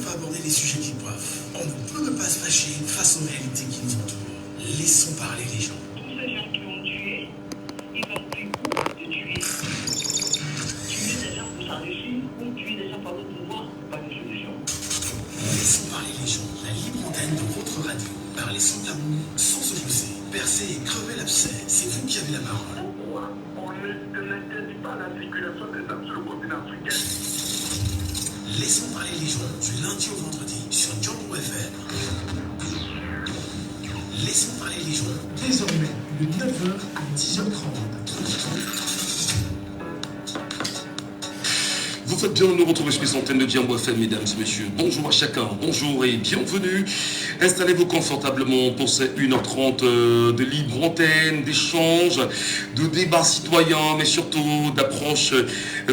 pas aborder les sujets qui coiffent. On ne peut pas se fâcher face aux réalités qui nous entourent. Laissons parler les gens. Tous ces gens qui ont tué, ils ont pris où de tuer. Tuer des gens pour s'enrichir ou tuer des gens par le pouvoir, pas de solution. Laissons parler les gens. La libre antenne de votre radio. Parlez sans tabou, sans se pousser. Percer et crever l'abcès, c'est vous qui avez la parole. Pourquoi on ne n'interdit pas la circulation des armes sur le continent africain? Laissons parler les gens du lundi au vendredi sur Django FM. Laissons parler les gens désormais de 9h à 10h30. Vous faites bien de nous retrouver sur les antennes de Django FM, mesdames et messieurs. Bonjour à chacun, bonjour et bienvenue. Installez-vous confortablement pour ces 1h30 de libre antenne, d'échanges, de débats citoyens, mais surtout d'approches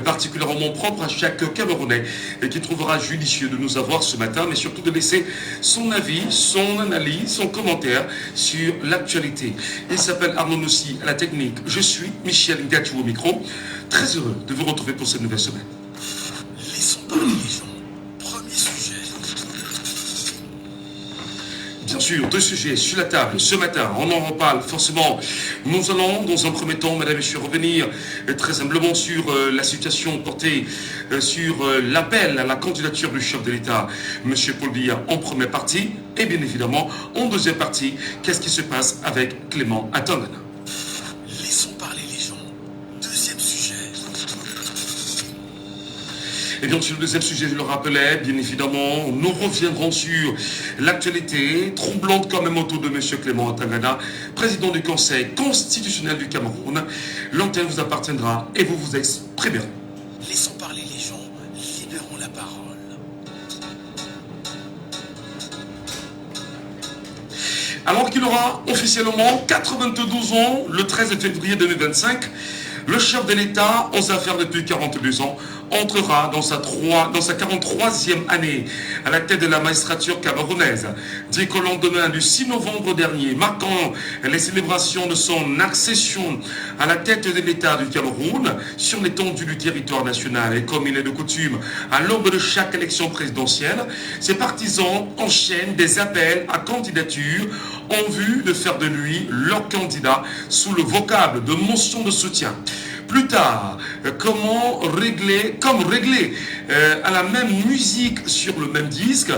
particulièrement propres à chaque Camerounais qui trouvera judicieux de nous avoir ce matin, mais surtout de laisser son avis, son analyse, son commentaire sur l'actualité. Il s'appelle Arnaud Nossi à la technique. Je suis Michel Gachou au micro. Très heureux de vous retrouver pour cette nouvelle semaine. Laissons parler les gens. Premier sujet. Bien sûr, deux sujets sur la table ce matin. On en reparle forcément. Nous allons, dans un premier temps, mesdames et messieurs, revenir très humblement sur la situation portée sur l'appel à la candidature du chef de l'État, M. Paul Biya, en première partie. Et bien évidemment, en deuxième partie, qu'est-ce qui se passe avec Clément Atangana. Laissons parler les gens. Deuxième sujet. Et bien sur le deuxième sujet, je le rappelais, bien évidemment, nous reviendrons sur l'actualité troublante quand même autour de M. Clément Atangana, président du Conseil constitutionnel du Cameroun. L'antenne vous appartiendra et vous vous exprimerez. Laissons parler les gens. Libérons la parole. Alors qu'il aura officiellement 92 ans le 13 février 2025, le chef de l'État, aux affaires depuis 42 ans, entrera dans sa 43e année à la tête de la magistrature camerounaise. Dit qu'au lendemain du 6 novembre dernier, marquant les célébrations de son accession à la tête de l'État du Cameroun sur l'étendue du territoire national, et comme il est de coutume à l'aube de chaque élection présidentielle, ses partisans enchaînent des appels à candidature en vue de faire de lui leur candidat sous le vocable de motion de soutien. Plus tard, comme régler à la même musique sur le même disque,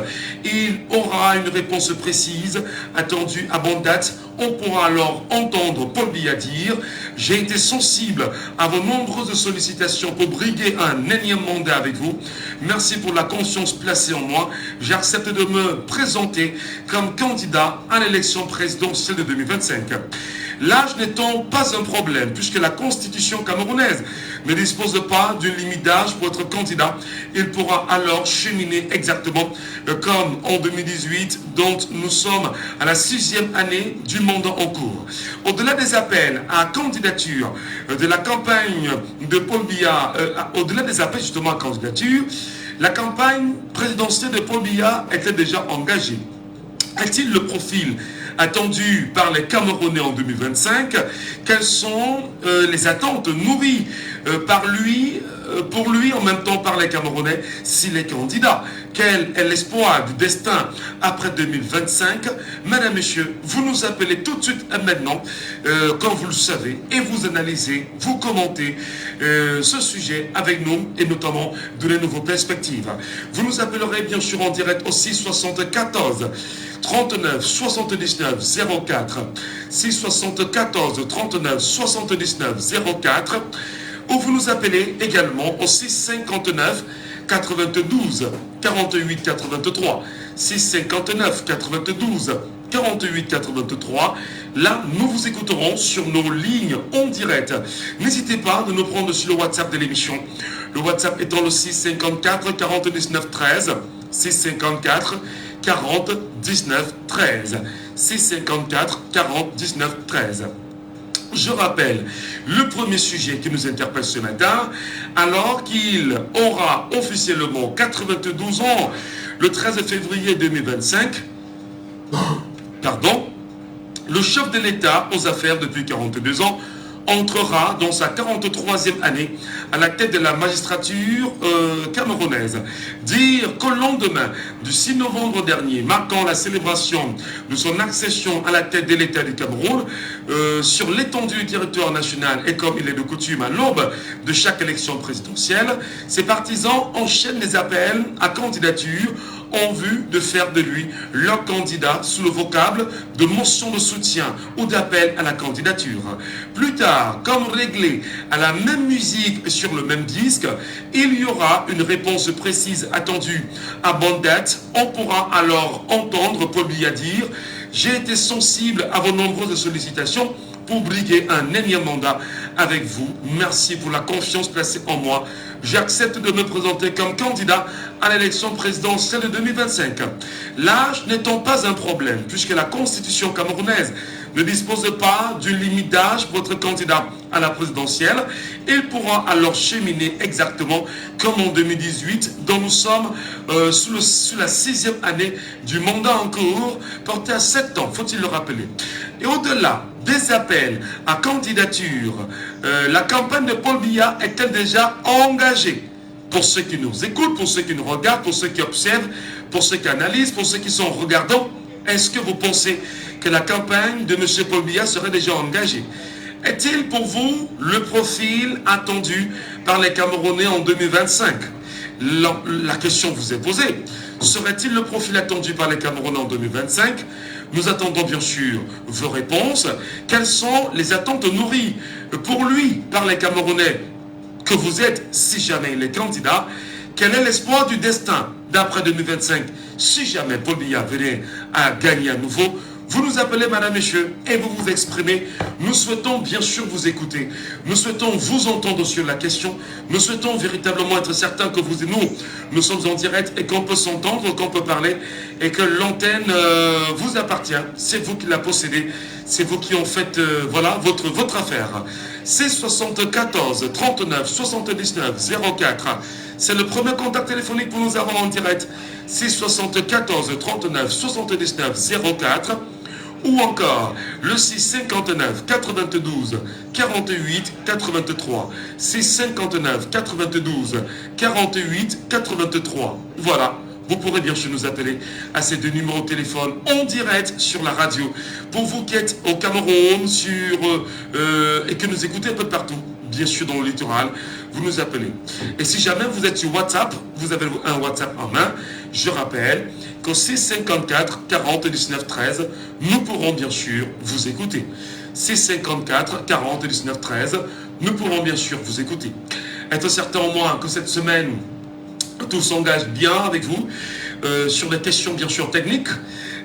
il aura une réponse précise attendue à bonne date. On pourra alors entendre Paul Biya dire « J'ai été sensible à vos nombreuses sollicitations pour briguer un énième mandat avec vous. Merci pour la confiance placée en moi. J'accepte de me présenter comme candidat à l'élection présidentielle de 2025. » L'âge n'étant pas un problème, puisque la constitution camerounaise ne dispose pas d'une limite d'âge pour être candidat, il pourra alors cheminer exactement comme en 2018, dont nous sommes à la 6e année du mandat en cours. Au-delà des appels à candidature de la campagne de Paul Biya, au-delà des appels justement à candidature, la campagne présidentielle de Paul Biya était déjà engagée. A-t-il le profil attendu par les Camerounais en 2025? Quelles sont les attentes nourries par lui, pour lui, en même temps par les Camerounais, s'il est candidat? Quel est l'espoir du destin après 2025? Mesdames, Messieurs, vous nous appelez tout de suite et maintenant, quand vous le savez, et vous analysez, vous commentez ce sujet avec nous, et notamment donner vos perspectives. Vous nous appellerez bien sûr en direct au 674 39 79 04, 674 39 79 04, ou vous nous appelez également au 659 92 48 83, 659 92 48 83. Là, nous vous écouterons sur nos lignes en direct. N'hésitez pas de nous prendre sur le WhatsApp de l'émission. Le WhatsApp étant le 654 49 13, 654 40 19 13, 654 40 19 13. Je rappelle le premier sujet qui nous interpelle ce matin, alors qu'il aura officiellement 92 ans le 13 février 2025, le chef de l'État aux affaires depuis 42 ans entrera dans sa 43e année à la tête de la magistrature camerounaise. Dire qu'au lendemain du 6 novembre dernier, marquant la célébration de son accession à la tête de l'État du Cameroun, sur l'étendue du territoire national et comme il est de coutume à l'aube de chaque élection présidentielle, ses partisans enchaînent les appels à candidature en vue de faire de lui leur candidat sous le vocable de motion de soutien ou d'appel à la candidature. Plus tard, comme réglé à la même musique sur le même disque, il y aura une réponse précise attendue à bonne date. On pourra alors entendre Paul Biya dire « J'ai été sensible à vos nombreuses sollicitations pour briguer un énième mandat avec vous. Merci pour la confiance placée en moi. J'accepte de me présenter comme candidat à l'élection présidentielle de 2025. L'âge n'étant pas un problème, puisque la constitution camerounaise ne dispose pas d'une limite d'âge pour être candidat à la présidentielle, il pourra alors cheminer exactement comme en 2018, dont nous sommes sous la 6e année du mandat en cours, porté à 7 ans, faut-il le rappeler. Et au-delà des appels à candidature, la campagne de Paul Biya est-elle déjà engagée? Pour ceux qui nous écoutent, pour ceux qui nous regardent, pour ceux qui observent, pour ceux qui analysent, pour ceux qui sont regardants, est-ce que vous pensez que la campagne de M. Paul Biya serait déjà engagée? Est-il pour vous le profil attendu par les Camerounais en 2025? La question vous est posée. Serait-il le profil attendu par les Camerounais en 2025? Nous attendons bien sûr vos réponses. Quelles sont les attentes nourries pour lui par les Camerounais que vous êtes si jamais il est candidat? Quel est l'espoir du destin d'après 2025 si jamais Paul Biya venait à gagner à nouveau? Vous nous appelez, madame, messieurs, et vous vous exprimez. Nous souhaitons bien sûr vous écouter. Nous souhaitons vous entendre sur la question. Nous souhaitons véritablement être certains que vous et nous sommes en direct et qu'on peut s'entendre, qu'on peut parler et que l'antenne vous appartient. C'est vous qui la possédez. C'est vous qui en faites, voilà, votre affaire. C'est 74 39 79 04. C'est le premier contact téléphonique pour nous avoir en direct. C'est 74 39 79 04. Ou encore le 659 92 48 83. 659 92 48 83. Voilà. Vous pourrez bien sûr nous appeler à ces deux numéros de téléphone en direct sur la radio. Pour vous qui êtes au Cameroun et que nous écoutez un peu partout, bien sûr dans le littoral, vous nous appelez. Et si jamais vous êtes sur WhatsApp, vous avez un WhatsApp en main, je rappelle qu'au 654 40 19 13, nous pourrons bien sûr vous écouter. 654 40 19 13, nous pourrons bien sûr vous écouter. Être certain au moins que cette semaine, tout s'engage bien avec vous sur des questions bien sûr techniques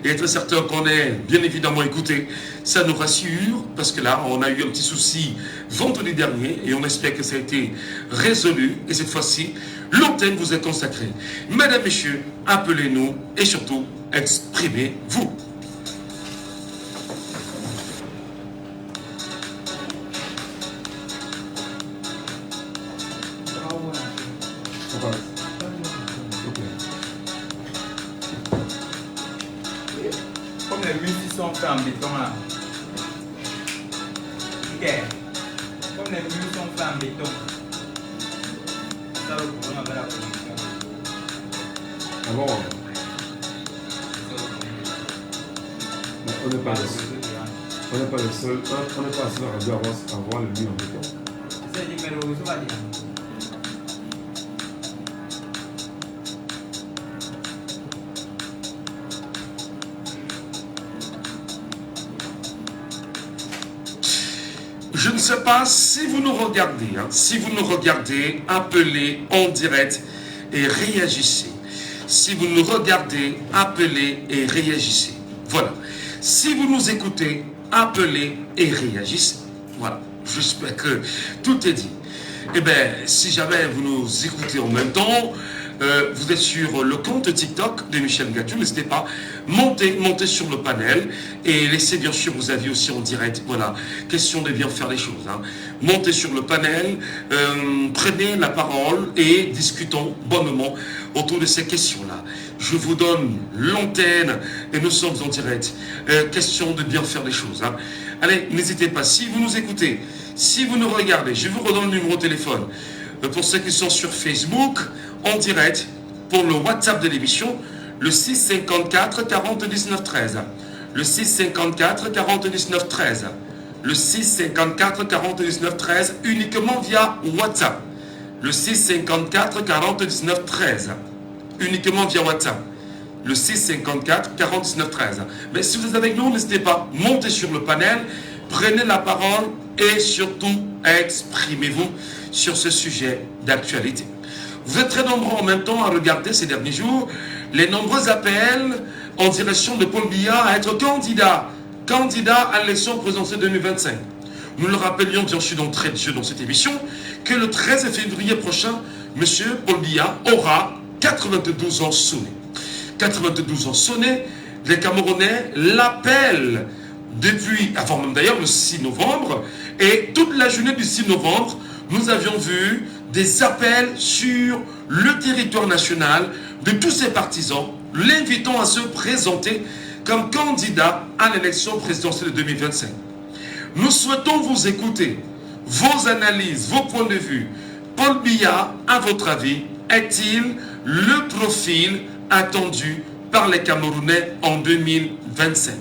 et être certain qu'on est bien évidemment écouté, ça nous rassure parce que là on a eu un petit souci vendredi dernier et on espère que ça a été résolu et cette fois-ci l'antenne vous est consacrée. Mesdames, messieurs, appelez-nous et surtout exprimez-vous. Comme les murs sont faits en béton là. Ok. Comme les murs sont faits en béton. C'est ça le problème avec la connexion. Ah bon? On n'est pas le seul. On n'est pas le seul. On n'est pas le seul à avoir le mur en béton. C'est dit, mais le réseau va dire. Je ne sais pas si vous nous regardez. Si vous nous regardez, appelez en direct et réagissez. Si vous nous regardez, appelez et réagissez. Voilà. Si vous nous écoutez, appelez et réagissez. Voilà. J'espère que tout est dit. Eh bien, si jamais vous nous écoutez en même temps, vous êtes sur le compte TikTok de Michel Gatou, n'hésitez pas, montez sur le panel et laissez bien sûr vos avis aussi en direct. Voilà, question de bien faire les choses. Montez sur le panel, prenez la parole et discutons bonnement autour de ces questions-là. Je vous donne l'antenne et nous sommes en direct. Question de bien faire les choses. Allez, n'hésitez pas, si vous nous écoutez Si vous nous regardez, je vous redonne le numéro de téléphone. Pour ceux qui sont sur Facebook, en direct, pour le WhatsApp de l'émission, le 654 40 19 13. Le 654 40 19 13. Le 654 40 19 13, uniquement via WhatsApp. Le 654 40 19 13. Uniquement via WhatsApp. Le 654 40 19 13. Mais si vous êtes avec nous, n'hésitez pas, montez sur le panel, prenez la parole et surtout exprimez-vous sur ce sujet d'actualité. Vous êtes très nombreux en même temps à regarder ces derniers jours les nombreux appels en direction de Paul Biya à être candidat à l'élection présidentielle 2025. Nous le rappelions bien sûr d'entrée de jeu dans cette émission que le 13 février prochain, M. Paul Biya aura 92 ans sonnés. 92 ans sonnés, les Camerounais l'appellent depuis, avant même d'ailleurs le 6 novembre, et toute la journée du 6 novembre, nous avions vu des appels sur le territoire national de tous ses partisans, l'invitant à se présenter comme candidat à l'élection présidentielle de 2025. Nous souhaitons vous écouter, vos analyses, vos points de vue. Paul Biya, à votre avis, est-il le profil attendu par les Camerounais en 2025?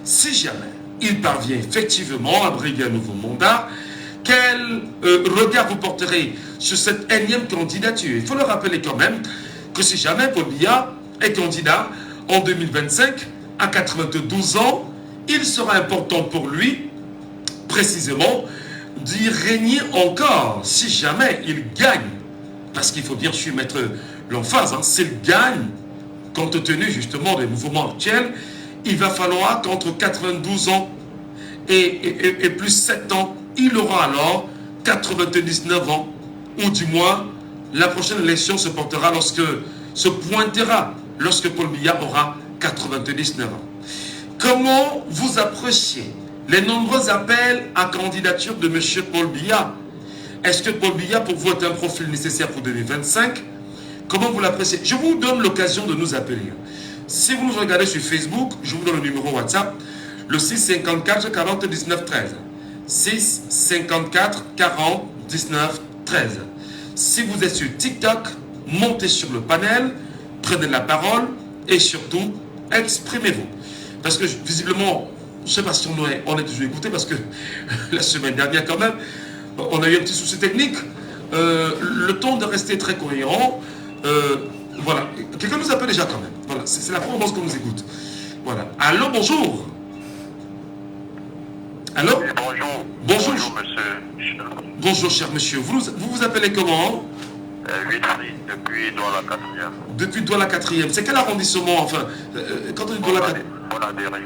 Si jamais il parvient effectivement à briguer un nouveau mandat, quel regard vous porterez sur cette énième candidature? Il faut le rappeler quand même que si jamais Paul Biya est candidat en 2025 à 92 ans, il sera important pour lui, précisément, d'y régner encore si jamais il gagne. Parce qu'il faut bien sûr mettre l'emphase, s'il gagne, compte tenu justement des mouvements actuels, il va falloir qu'entre 92 ans et plus 7 ans, il aura alors 99 ans, ou du moins, la prochaine élection se portera se pointera lorsque Paul Biya aura 99 ans. Comment vous appréciez les nombreux appels à candidature de M. Paul Biya? Est-ce que Paul Biya, pour vous, est un profil nécessaire pour 2025? Comment vous l'appréciez? Je vous donne l'occasion de nous appeler. Si vous nous regardez sur Facebook, je vous donne le numéro WhatsApp, le 654 40 19 13. 654 40 19 13. Si vous êtes sur TikTok, montez sur le panel, prenez la parole et surtout, exprimez-vous. Parce que visiblement, je ne sais pas si on est toujours écouté, parce que la semaine dernière quand même, on a eu un petit souci technique. Le temps de rester très cohérent. Voilà. Quelqu'un nous appelle déjà quand même. Voilà. C'est la première fois qu'on nous écoute. Voilà. Allô, bonjour. Allô? Oui, bonjour. Bonjour. Bonjour, monsieur. Bonjour, cher monsieur. Vous vous appelez comment? Wilfried, depuis Douala 4e. Depuis Douala 4e. C'est quel arrondissement, enfin, quand on dit Douala 4e?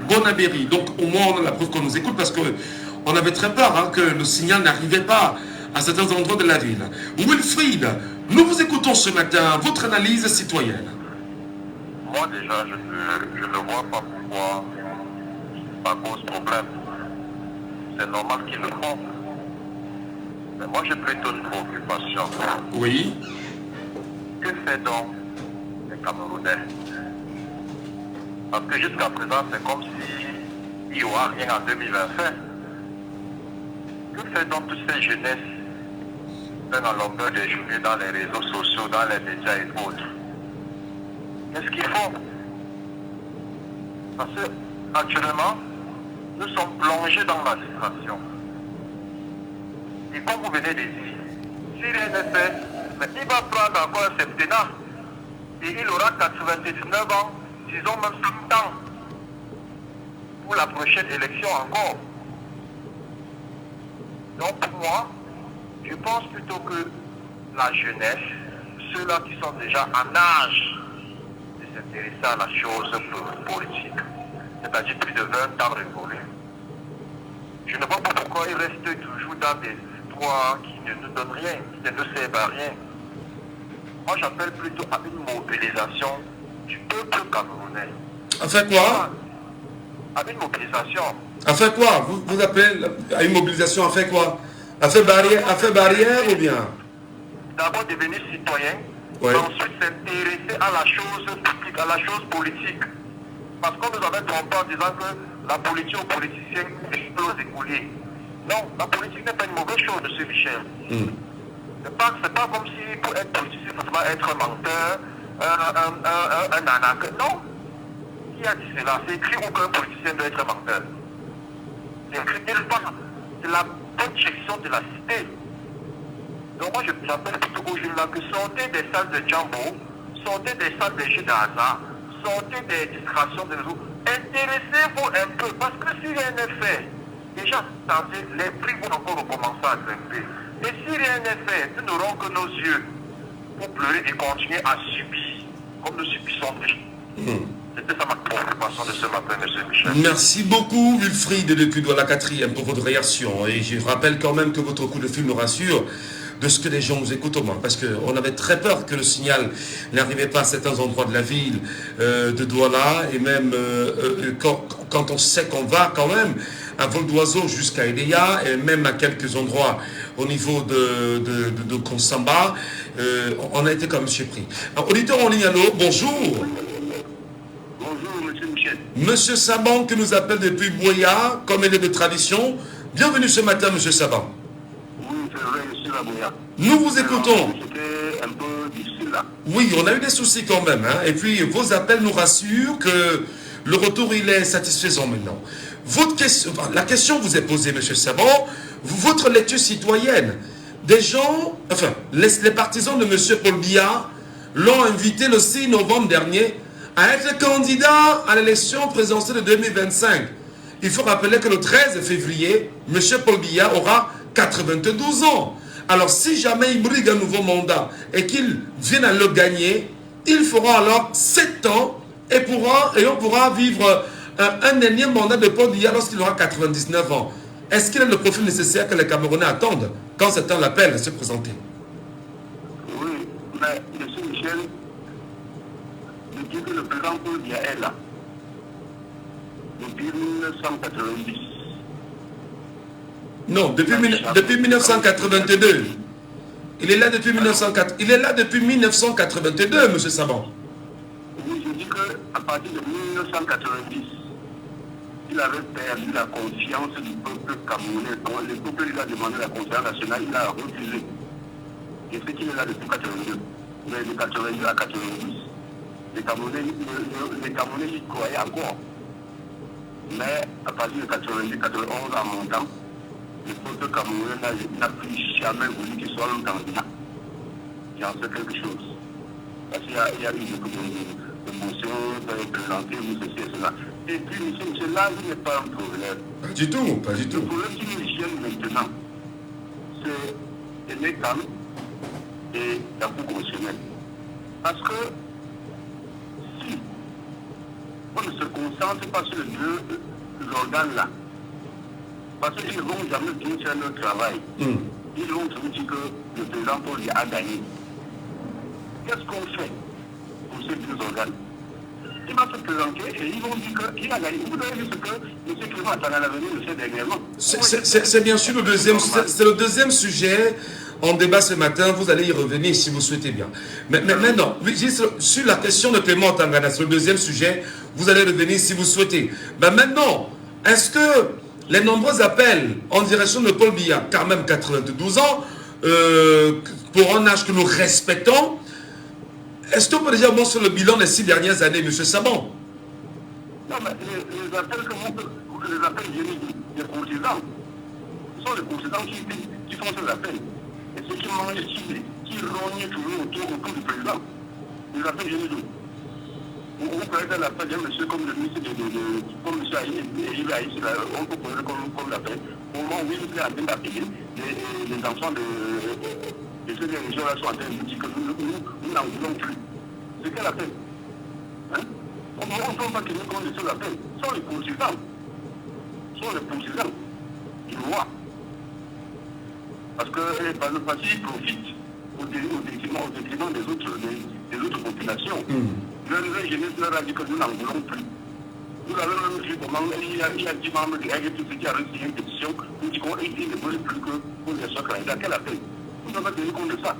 Bonabéry. Donc, au moins, on a la preuve qu'on nous écoute, parce qu'on avait très peur que le signal n'arrivait pas à certains endroits de la ville. Wilfried, nous vous écoutons ce matin. Votre analyse citoyenne. Moi, déjà, je ne vois pas pourquoi ça pose problème. C'est normal qu'ils le font. Mais moi, j'ai plutôt une préoccupation. Oui. Que fait donc les Camerounais? Parce que jusqu'à présent, c'est comme s'il n'y aura rien en 2025. Que fait donc toutes ces jeunesses, même à longueur des journées, dans les réseaux sociaux, dans les médias et autres? Qu'est-ce qu'ils font? Parce que, actuellement, nous sommes plongés dans la distraction. Et comme vous venez de dire, si rien n'est fait, mais il va prendre encore un septennat et il aura 99 ans, disons même 100 ans, pour la prochaine élection encore. Donc pour moi, je pense plutôt que la jeunesse, ceux-là qui sont déjà en âge de s'intéresser à la chose politique, c'est-à-dire plus de 20 ans révolus, je ne vois pas pourquoi ils restent toujours dans des histoires qui ne nous donnent rien, qui ne nous servent à rien. Moi, j'appelle plutôt à une mobilisation du peuple camerounais. À faire quoi? À une mobilisation. À faire quoi? Vous appelez à une mobilisation, à faire quoi? À faire barrière ou bien? D'abord devenir citoyen, ouais. Ensuite s'intéresser à la chose publique, à la chose politique. Parce qu'on nous avait trompé en disant que la politique aux politiciens explose écoulée. Non, la politique n'est pas une mauvaise chose, M. Michel. C'est pas comme si pour être politicien, il faut forcément être un menteur, un arnaqueur. Non. Qui a dit cela? C'est écrit où qu'un politicien doit être un menteur. C'est écrit quelque part. C'est la bonne gestion de la cité. Donc moi, j'appelle plutôt aux jeunes là que sortez des salles de Djambo, sortez des salles de jeux de hasard, sortez des distractions de réseau. Intéressez-vous un peu, parce que si rien n'est fait, déjà, les prix vont encore recommencer à grimper. Et si rien n'est fait, nous n'aurons que nos yeux pour pleurer et continuer à subir, comme nous subissons déjà. C'était ça ma préoccupation de ce matin, M. Michel. Merci beaucoup, Wilfried de Cudois, la 4e, pour votre réaction. Et je rappelle quand même que votre coup de fil nous rassure de ce que les gens nous écoutent au moins. Parce qu'on avait très peur que le signal n'arrivait pas à certains endroits de la ville de Douala. Et même quand on sait qu'on va quand même un vol d'oiseau jusqu'à Edea et même à quelques endroits au niveau de Konsamba, on a été quand même surpris. Alors, auditeur en ligne, allô, bonjour. Bonjour, M. Michel. Monsieur Saban qui nous appelle depuis Boya, comme il est de tradition. Bienvenue ce matin, Monsieur Saban. Oui, c'est vrai, je suis à Boya. Nous vous écoutons. C'était un peu difficile là. Oui, on a eu des soucis quand même. Hein. Et puis, vos appels nous rassurent que le retour, il est satisfaisant maintenant. La question vous est posée, M. Saban. Votre lecture citoyenne. Des gens, enfin, les partisans de M. Paul Biya l'ont invité le 6 novembre dernier à être candidat à l'élection présidentielle de 2025. Il faut rappeler que le 13 février, M. Paul Biya aura 92 ans. Alors, si jamais il brigue un nouveau mandat et qu'il vienne à le gagner, il fera alors 7 ans et on pourra vivre un énième mandat de Paul Biya lorsqu'il aura 99 ans. Est-ce qu'il a le profil nécessaire que les Camerounais attendent quand cet temps l'appelle à se présenter? Oui, mais M. Michel, je dis que le président Paul Biya est là depuis 1990. Non, depuis 1982. Il est là depuis 1982, M. Saban. Oui, je dis qu'à partir de 1990, il avait perdu la confiance du peuple camerounais. Quand le peuple lui a demandé la confiance nationale, il a refusé. Et c'est qu'il est là depuis 82. Mais de 82 à 90, les Camerounais y croyaient encore. Mais à partir de 90, 91 en montant, le peuple camerounais n'a plus jamais voulu qu'il soit un candidat. J'en sais quelque chose. Parce qu'il y a eu des motions présentées, vous ceci et cela. Et puis, M. là, il n'est pas un problème. Pas du tout, pas du tout. Le problème qui nous gêne maintenant, c'est les calme et la Cour constitutionnelle. Parce que si on ne se concentre pas sur les deux organes-là, parce qu'ils ne vont jamais bien faire leur travail, ils vont toujours dire que le président Paul a gagné. Qu'est-ce qu'on fait pour ces deux organes? Il va se présenter et ils vont dire qu'il a gagné. Vous avez vu ce que M. Clément Atala l'avenir le fait dernièrement. C'est bien sûr le deuxième sujet. En débat ce matin, vous allez y revenir si vous souhaitez bien. Mais maintenant, sur la question de Clément Tangana, sur le deuxième sujet, vous allez revenir si vous souhaitez. Ben maintenant, est-ce que les nombreux appels en direction de Paul Biya, quand même 92 ans, pour un âge que nous respectons, est-ce qu'on peut déjà voir sur le bilan des 6 dernières années, M. Saban? Non, mais les appels viennent des courtisans. Ce sont les courtisans qui font ces appels. Et ceux qui mangent, qui rognent toujours autour du président. Les appels viennent d'où? Vous pouvez faire l'appel d'un monsieur comme le ministre comme M. Aïe, on peut poser comme l'appel. Au moment où il est en train d'appeler, les enfants de ces régions-là sont en train de dire que nous n'en voulons plus. C'est quel appel? Hein? On ne peut pas tenir compte de ce appel. Ce sont les consultants. Ce sont les consultants du roi. Parce qu'ils profitent au détriment des autres populations. Leur jeunesse leur a dit que nous n'en voulons plus. Vous avez même vu comment il y a 10 membres de RG, tout ce qui a reçu une pétition, nous disons qu'ils ne veulent plus que pour les soient candidats. Quel appel? Vous n'avez pas tenu compte de ça.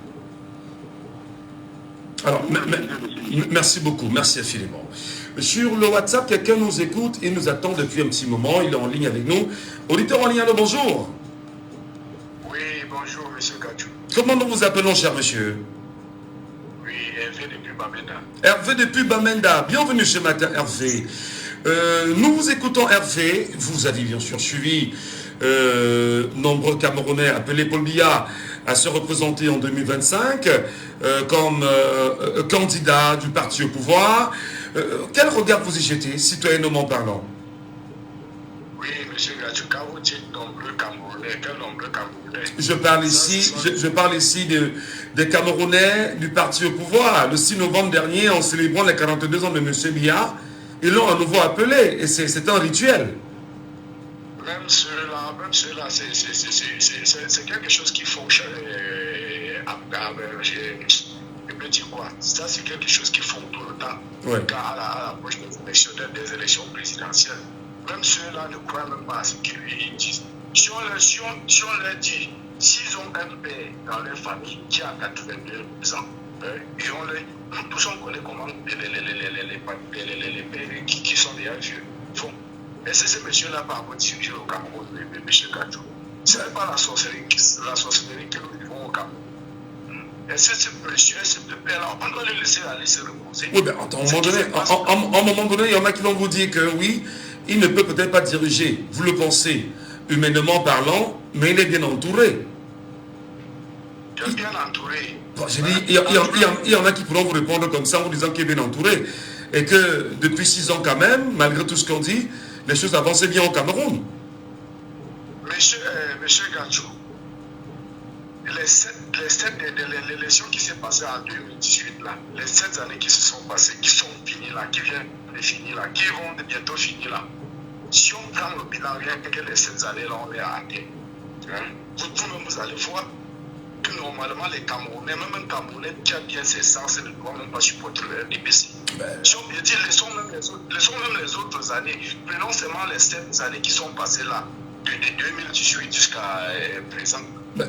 Alors, merci beaucoup, merci infiniment. Sur le WhatsApp, quelqu'un nous écoute et nous attend depuis un petit moment, il est en ligne avec nous. Auditeur en ligne, allô, bonjour. bonjour, monsieur Gadjou. Comment nous vous appelons, cher monsieur? Oui, Hervé depuis Bamenda. Hervé depuis Bamenda. Bienvenue ce matin, Hervé. Nous vous écoutons, Hervé. Vous avez bien sûr suivi nombreux Camerounais appelés Paul Biya à se représenter en 2025 comme candidat du parti au pouvoir. Quel regard vous y jetez, citoyennement parlant? Oui, monsieur Gadjou, quand vous dites nombreux Camerounais, quel nombreux Camerounais? Je parle ici des Camerounais du parti au pouvoir. Le 6 novembre dernier, en célébrant les 42 ans de M. Biya, ils l'ont à nouveau appelé, et c'est un rituel. Même ceux-là, c'est quelque chose qui fonctionne. Je peux dire quoi? Ça, c'est quelque chose qui font tout le temps. Ouais. Car à l'approche des élections présidentielles, même ceux-là ne croient même pas à ce qu'ils lui disent. Si on leur dit, s'ils ont un père dans leur famille qui a 82 ans, et nous tous on connaît comment les pères qui sont déjà vieux font. Et c'est ce monsieur-là par contre dirigé au Cameroun, M. Gadjou. Ce n'est pas la sorcellerie que nous vivons au Cameroun. Et c'est ce monsieur, ce père-là, on doit le laisser aller se reposer. Oui, ben, attends, à un moment donné, il y en a qui vont vous dire que oui, il ne peut peut-être pas diriger, vous le pensez, humainement parlant, mais il est bien entouré. Il est bien entouré. Bon, j'ai dit, il y en a qui pourront vous répondre comme ça en vous disant qu'il est bien entouré. Et que depuis 6 ans quand même, malgré tout ce qu'on dit, les choses avançaient bien au Cameroun. Monsieur Gadjou, l'élection qui s'est passée en 2018, là, les 7 années qui se sont passées, qui sont finies là, qui viennent de finir là, qui vont bientôt finir là, si on prend le bilan, rien que les 7 années là, on est à terre. Vous-même, vous allez voir que normalement, les Camerounais, même un Camerounais qui a bien ses sens, ne doit même pas supporter le RDPC. Si on peut dire, laissons même les autres années, prenons seulement les 7 années qui sont passées là, de 2018 jusqu'à présent. Mais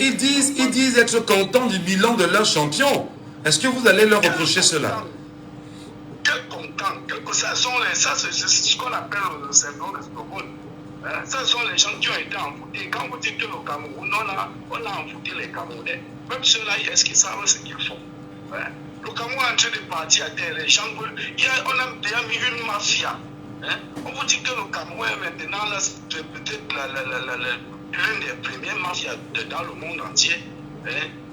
ils disent être contents du bilan de leur champion. Est-ce que vous allez leur reprocher cela? Quel content, ça c'est ce qu'on appelle le syndrome de Stockholm. Ce sont les gens qui ont été envoûtés. Quand vous dites que le Cameroun, on a envoûté les Camerounais. Même ceux-là, est-ce qu'ils savent ce qu'ils font? Le Cameroun est en train de partir à terre. Les gens veulent. On a déjà mis une mafia. On vous dit que le Cameroun maintenant, c'est peut-être l'une des premières mafias dans le monde entier.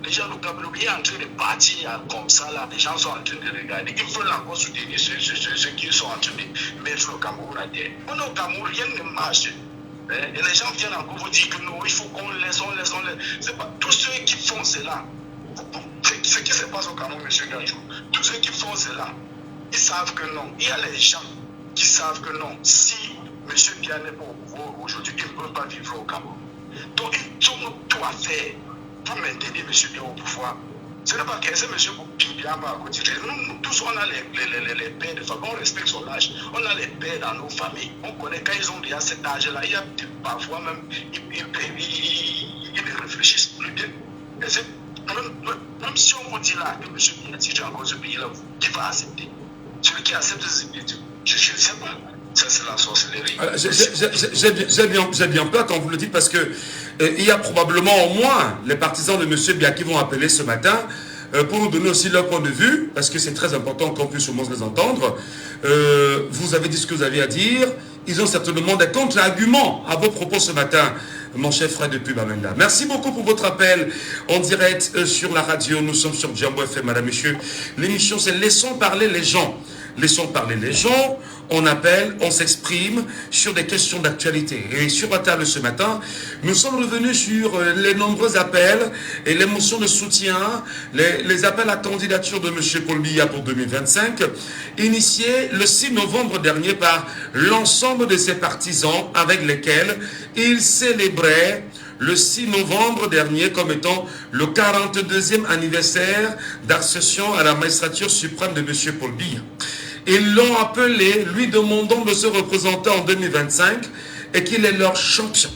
Les gens, le Cameroun est en train de partir comme ça, là. Les gens sont en train de regarder. Ils veulent encore soutenir ceux qui sont en train de mettre le Cameroun à terre. Au Cameroun, rien ne marche. Et les gens viennent encore vous dire que non, il faut qu'on laisse. C'est pas tous ceux qui font cela. Ce qui se passe au Cameroun, M. Gadjou, tous ceux qui font cela, ils savent que non. Il y a les gens qui savent que non. Si M. Biya n'est pas au pouvoir aujourd'hui, il ne peut pas vivre au Cameroun. Donc, ils ont tout à faire pour maintenir M. Biya au pouvoir. Ce n'est pas que c'est M. Biya va continuer. Nous tous, on a les pères de famille, on respecte son âge. On a les pères dans nos familles. On connaît quand ils ont déjà cet âge-là. Il y a parfois même, ils ne réfléchissent plus. Même si on vous dit là que M. Biya dirige encore ce pays-là, qui va accepter? Celui qui accepte ces idées, je ne sais pas. Ça, c'est la sorcellerie. J'ai bien peur quand vous le dites parce que il y a probablement au moins les partisans de M. Biya qui vont appeler ce matin pour nous donner aussi leur point de vue, parce que c'est très important qu'on puisse au moins les entendre. Vous avez dit ce que vous aviez à dire. Ils ont certainement des contre-arguments à vos propos ce matin, mon chef Fred depuis Bamenda. Merci beaucoup pour votre appel en direct sur la radio. Nous sommes sur Djambo FM, madame, messieurs. L'émission, c'est Laissons parler les gens. Laissons parler les gens, on appelle, on s'exprime sur des questions d'actualité. Et sur la table ce matin, nous sommes revenus sur les nombreux appels et les motions de soutien, les appels à candidature de M. Paul Biya pour 2025, initiés le 6 novembre dernier par l'ensemble de ses partisans avec lesquels il célébrait le 6 novembre dernier comme étant le 42e anniversaire d'accession à la magistrature suprême de M. Paul Biya. Ils l'ont appelé, lui demandant de se représenter en 2025 et qu'il est leur champion.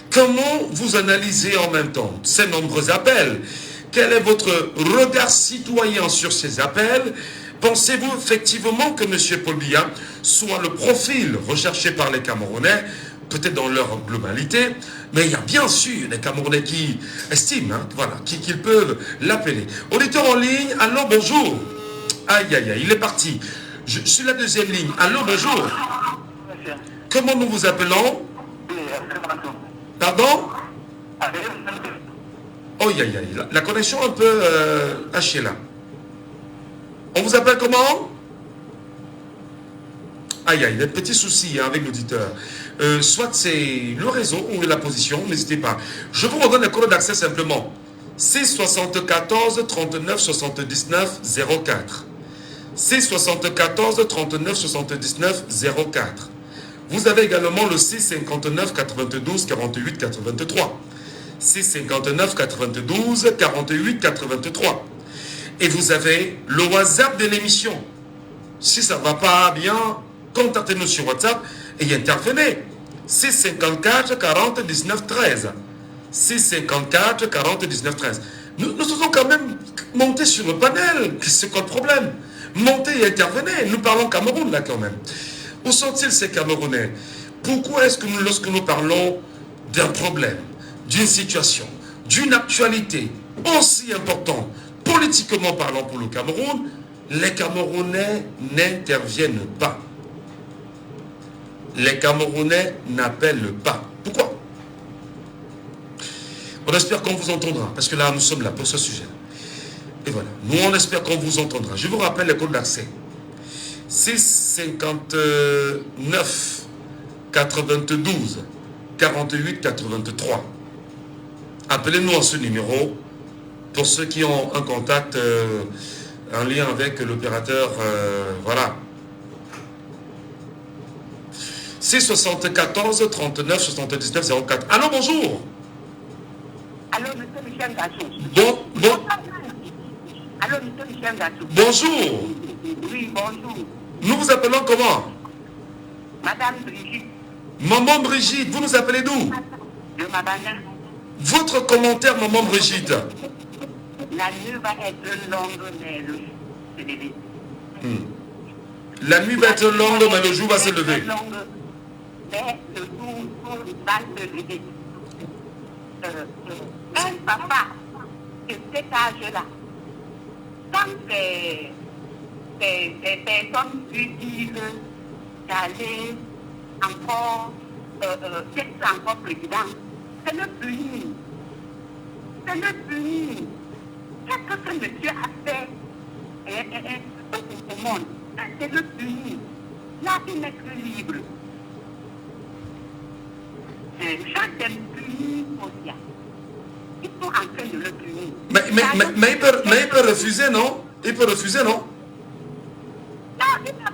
Comment vous analysez en même temps ces nombreux appels? Quel est votre regard citoyen sur ces appels? Pensez-vous effectivement que M. Paul Biya soit le profil recherché par les Camerounais peut-être dans leur globalité, mais il y a bien sûr des Camerounais qui estiment, hein, voilà, qu'ils peuvent l'appeler. Auditeur en ligne, allô, bonjour. Aïe, aïe, aïe, il est parti. Je suis la deuxième ligne. Allô, bonjour. Comment nous vous appelons? Pardon? Oh, aïe, aïe, aïe, la connexion un peu hachée là. On vous appelle comment? Aïe, aïe, des petits soucis hein, avec l'auditeur. Soit c'est le réseau ou la position, n'hésitez pas. Je vous redonne les codes d'accès simplement. C'est 74 39 79 04. C'est 74 39 79 04. Vous avez également le C59 92 48 83. C59 92 48 83. Et vous avez le WhatsApp de l'émission. Si ça ne va pas bien, contactez-nous sur WhatsApp et intervenez. C54 40 19 13. C54 40 19 13. Nous sommes quand même montés sur le panel. C'est quoi le problème? Montez et intervenez. Nous parlons Cameroun là quand même. Où sont-ils ces Camerounais? Pourquoi est-ce que lorsque nous parlons d'un problème, d'une situation, d'une actualité aussi importante, politiquement parlant pour le Cameroun, les Camerounais n'interviennent pas? Les Camerounais n'appellent pas. Pourquoi? On espère qu'on vous entendra, parce que là, nous sommes là pour ce sujet. Et voilà, nous on espère qu'on vous entendra. Je vous rappelle les codes d'accès. 659 92 48 83. Appelez-nous à ce numéro pour ceux qui ont un contact en lien avec l'opérateur. Voilà. C'est 74 39 79 04. Allô, bonjour. Allô, monsieur Michel Gassou. Allô, monsieur Michel Gassou. Bonjour. Oui, bonjour. Nous vous appelons comment? Madame Brigitte. Maman Brigitte, vous nous appelez d'où? De Mabana. Votre commentaire, maman Brigitte. La nuit va être longue, mais le CDD. La nuit va être longue, mais le jour va se lever. Mais le jour va se lever. Un papa de cet âge-là, quand ces personnes lui disent d'aller encore, d'être encore président, c'est le punir. C'est le punir. Qu'est-ce que ce monsieur a fait au monde? C'est le punir. Là, il n'est plus libre. Chaque punir social. Ils sont en train de le punir. Mais il peut refuser, non? Il peut refuser, non? Non, il n'a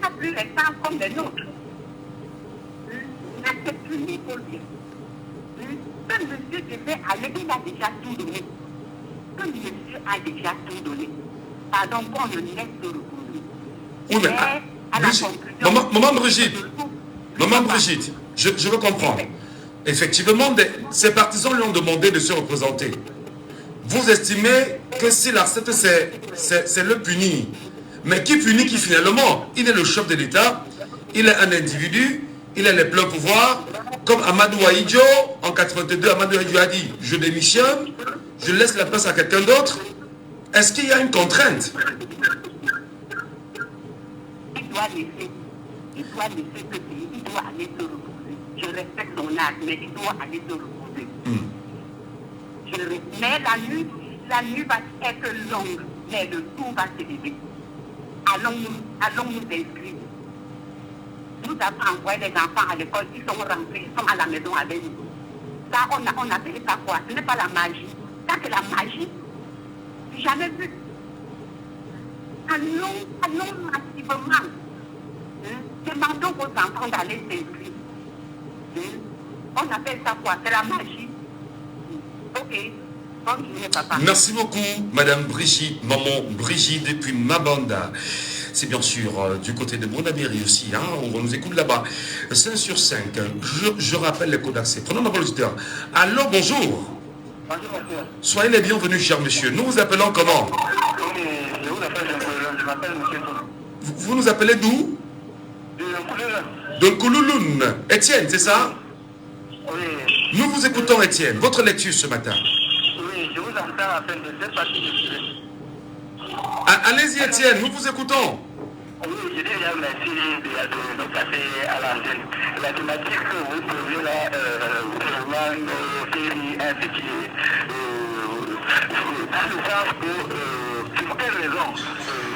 plus les temps comme les nôtres. Il a été puni pour lui. Ce monsieur devait aller, il a déjà tout donné. Ce monsieur a déjà tout donné. Pardon, qu'on le laisse se reposer. Oui, mais Maman Brigitte, je veux comprendre. Effectivement, ses partisans lui ont demandé de se représenter. Vous estimez que s'il accepte, c'est le punir. Mais qui punit qui finalement? Il est le chef de l'État, il est un individu, il a les pleins pouvoirs. Comme Amadou Ahidjo, en 82, Amadou Ahidjo a dit, je démissionne, je laisse la place à quelqu'un d'autre. Est-ce qu'il y a une contrainte? Il doit laisser ce pays, il doit aller se reposer. Je respecte son âge, mais il doit aller se reposer. Mais la nuit va être longue, mais le jour va se lever. Allons nous inscrire. Nous avons envoyé les enfants à l'école, ils sont rentrés, ils sont à la maison avec nous. Ça, on appelle ça quoi? Ce n'est pas la magie. Ça, c'est la magie. J'ai jamais vu. Allons massivement. Demandons aux enfants d'aller s'inscrire. On appelle ça quoi? C'est la magie. Ok. Bonne journée, papa. Merci beaucoup, Madame Brigitte, maman Brigitte, depuis Mabanda. C'est bien sûr du côté de Bonabéry aussi, hein, on nous écoute là-bas. 5 sur 5, je rappelle les codes d'accès. Prenons d'abord l'auditeur. Allô, bonjour. Bonjour, monsieur. Soyez les bienvenus, cher monsieur. Nous vous appelons comment? Je vous appelle, je m'appelle monsieur. Vous nous appelez d'où? De Koulouloun. De Koulouloun. Étienne, c'est ça? Oui, Nous vous écoutons, Étienne. Votre lecture ce matin. oui, je vous entends à peine de cette partie du sujet. Allez-y, Étienne, nous vous écoutons. Oui, je dis déjà merci de nous passer à l'antenne. La thématique que vous posez là, vraiment, c'est intitulé. Dans le sens que, pour quelle raison,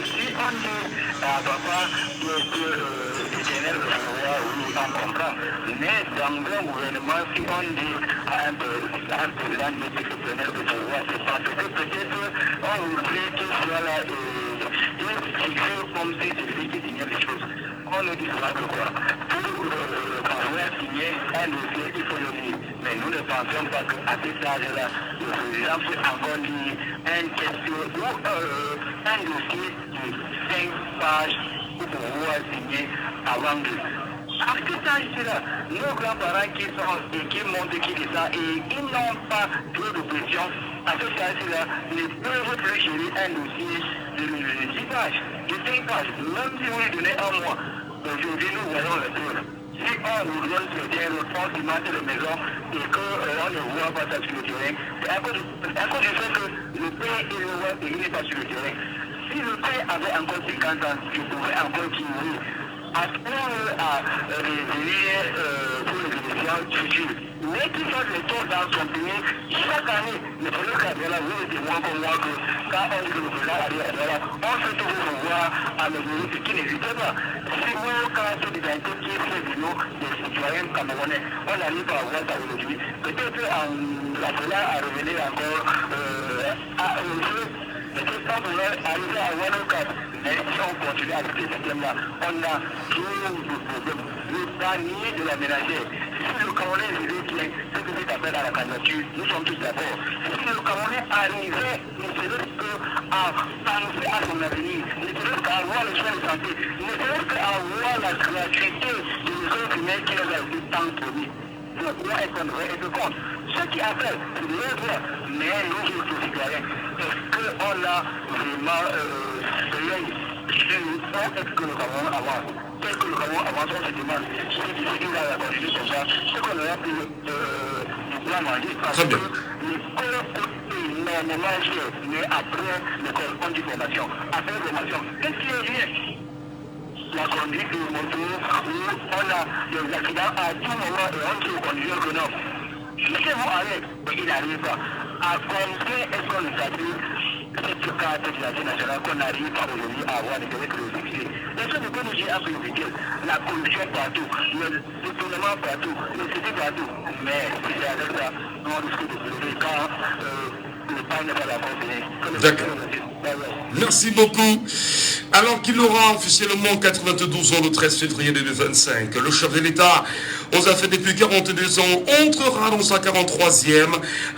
si on dit à papa que l'éternel recevoir, oui, on comprend. Mais dans un gouvernement, si on dit à un président de l'éternel recevoir, c'est parce que peut-être on voudrait qu'il soit là et figure comme si c'est lui qui signait les choses. On nous dit cela de quoi? Pour pouvoir signer un dossier, il faut le lire. Mais nous ne pensons pas qu'à cet âge-là, le président peut encore lire un question ou un dossier de 5 pages pour pouvoir signer avant de. À cet âge-là, nos grands-parents qui sont et qui montent, qui descendent et qui n'ont pas trop de pression, à cet âge-là, ne peuvent plus gérer un dossier de 10 pages, de 5 pages, même si vous lui donnez un mois. Aujourd'hui, nous voyons le tour. Si on nous donne ce terrain, on cimente les maisons et qu'on ne voit pas ça sur le terrain, c'est à cause du fait que le père et le roi n'est pas sur le terrain. Si le père avait encore 50 ans, je pourrais encore continuer. Appelons à revenir pour les élections futures. Mais qui fasse le tour dans son pays, chaque année, le président Kabila, vous êtes moins pour moi que quand on dit que le président Kabila, on fait toujours pouvoir améliorer ce qui n'existe pas. Si nous, quand c'est des identités qui fait de nous des citoyens camerounais, on n'arrive pas à voir ça aujourd'hui. Peut-être la cela à revenir encore à un jeu. Peut-être qu'on pourrait arriver à voir nos cas. Mais si on continue avec ce système-là, on a toujours des problèmes. Le panier de la ménagère. Si le Camerounais vient, ce que tu appelles à la candidature, nous sommes tous d'accord. Si le Camerounais arrivait, ne serait-ce qu'à penser à son avenir, ne serait-ce qu'à avoir les soins de santé, ne serait-ce qu'à avoir la gratuité de l'école primaire qui est été tant promis. Ce droit est un vrai et de compte. Ceux qui appellent, c'est leur droit. Mais nous, les citoyens, est-ce qu'on a vraiment l'œil sur nous? Est-ce que le Cameroun avance? Est-ce que le Cameroun avance? On se demande. C'est difficile à continuer comme ça. C'est qu'on aurait pu le plan manger. Parce que l'école coûte énormément cher. Mais après l'école, on dit formation. Après formation, qu'est-ce qui est bien? La conduite de moto, où on a des accidents à tout moment et on se conduit que non. Laissez-vous aller, mais il n'arrive pas. À combien est-ce qu'on nous a dit cette carte d'éducation nationale qu'on n'arrive pas aujourd'hui à avoir des avec le succès? Et ce que nous j'ai appris, la corruption partout, le détournement partout, le CT partout. Mais c'est avec ça, on risque de pleurer quand le temps n'est pas la conférence. D'accord. Merci beaucoup. Alors qu'il aura officiellement 92 ans le 13 février 2025, le chef de l'État aux affaires depuis 42 ans entrera dans sa 43e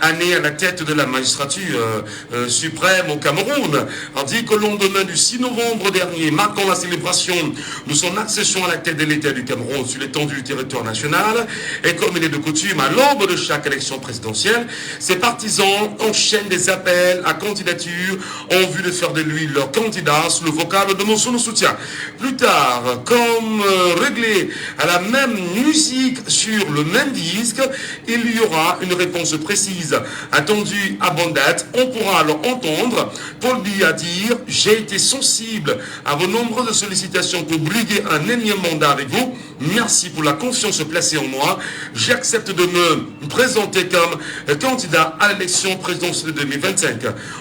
année à la tête de la magistrature suprême au Cameroun. Tandis que le lendemain du 6 novembre dernier, marquant la célébration de son accession à la tête de l'État du Cameroun sur l'étendue du territoire national, et comme il est de coutume à l'aube de chaque élection présidentielle, ses partisans enchaînent des appels à candidature en vue de faire de lui leur candidat sous le vocable de motion de soutien. Plus tard, comme réglé à la même musique sur le même disque, il y aura une réponse précise attendue à bonne date. On pourra alors entendre Paul Biya dire « J'ai été sensible à vos nombreuses sollicitations pour briguer un énième mandat avec vous. Merci pour la confiance placée en moi. J'accepte de me présenter comme candidat à l'élection présidentielle de 2025. »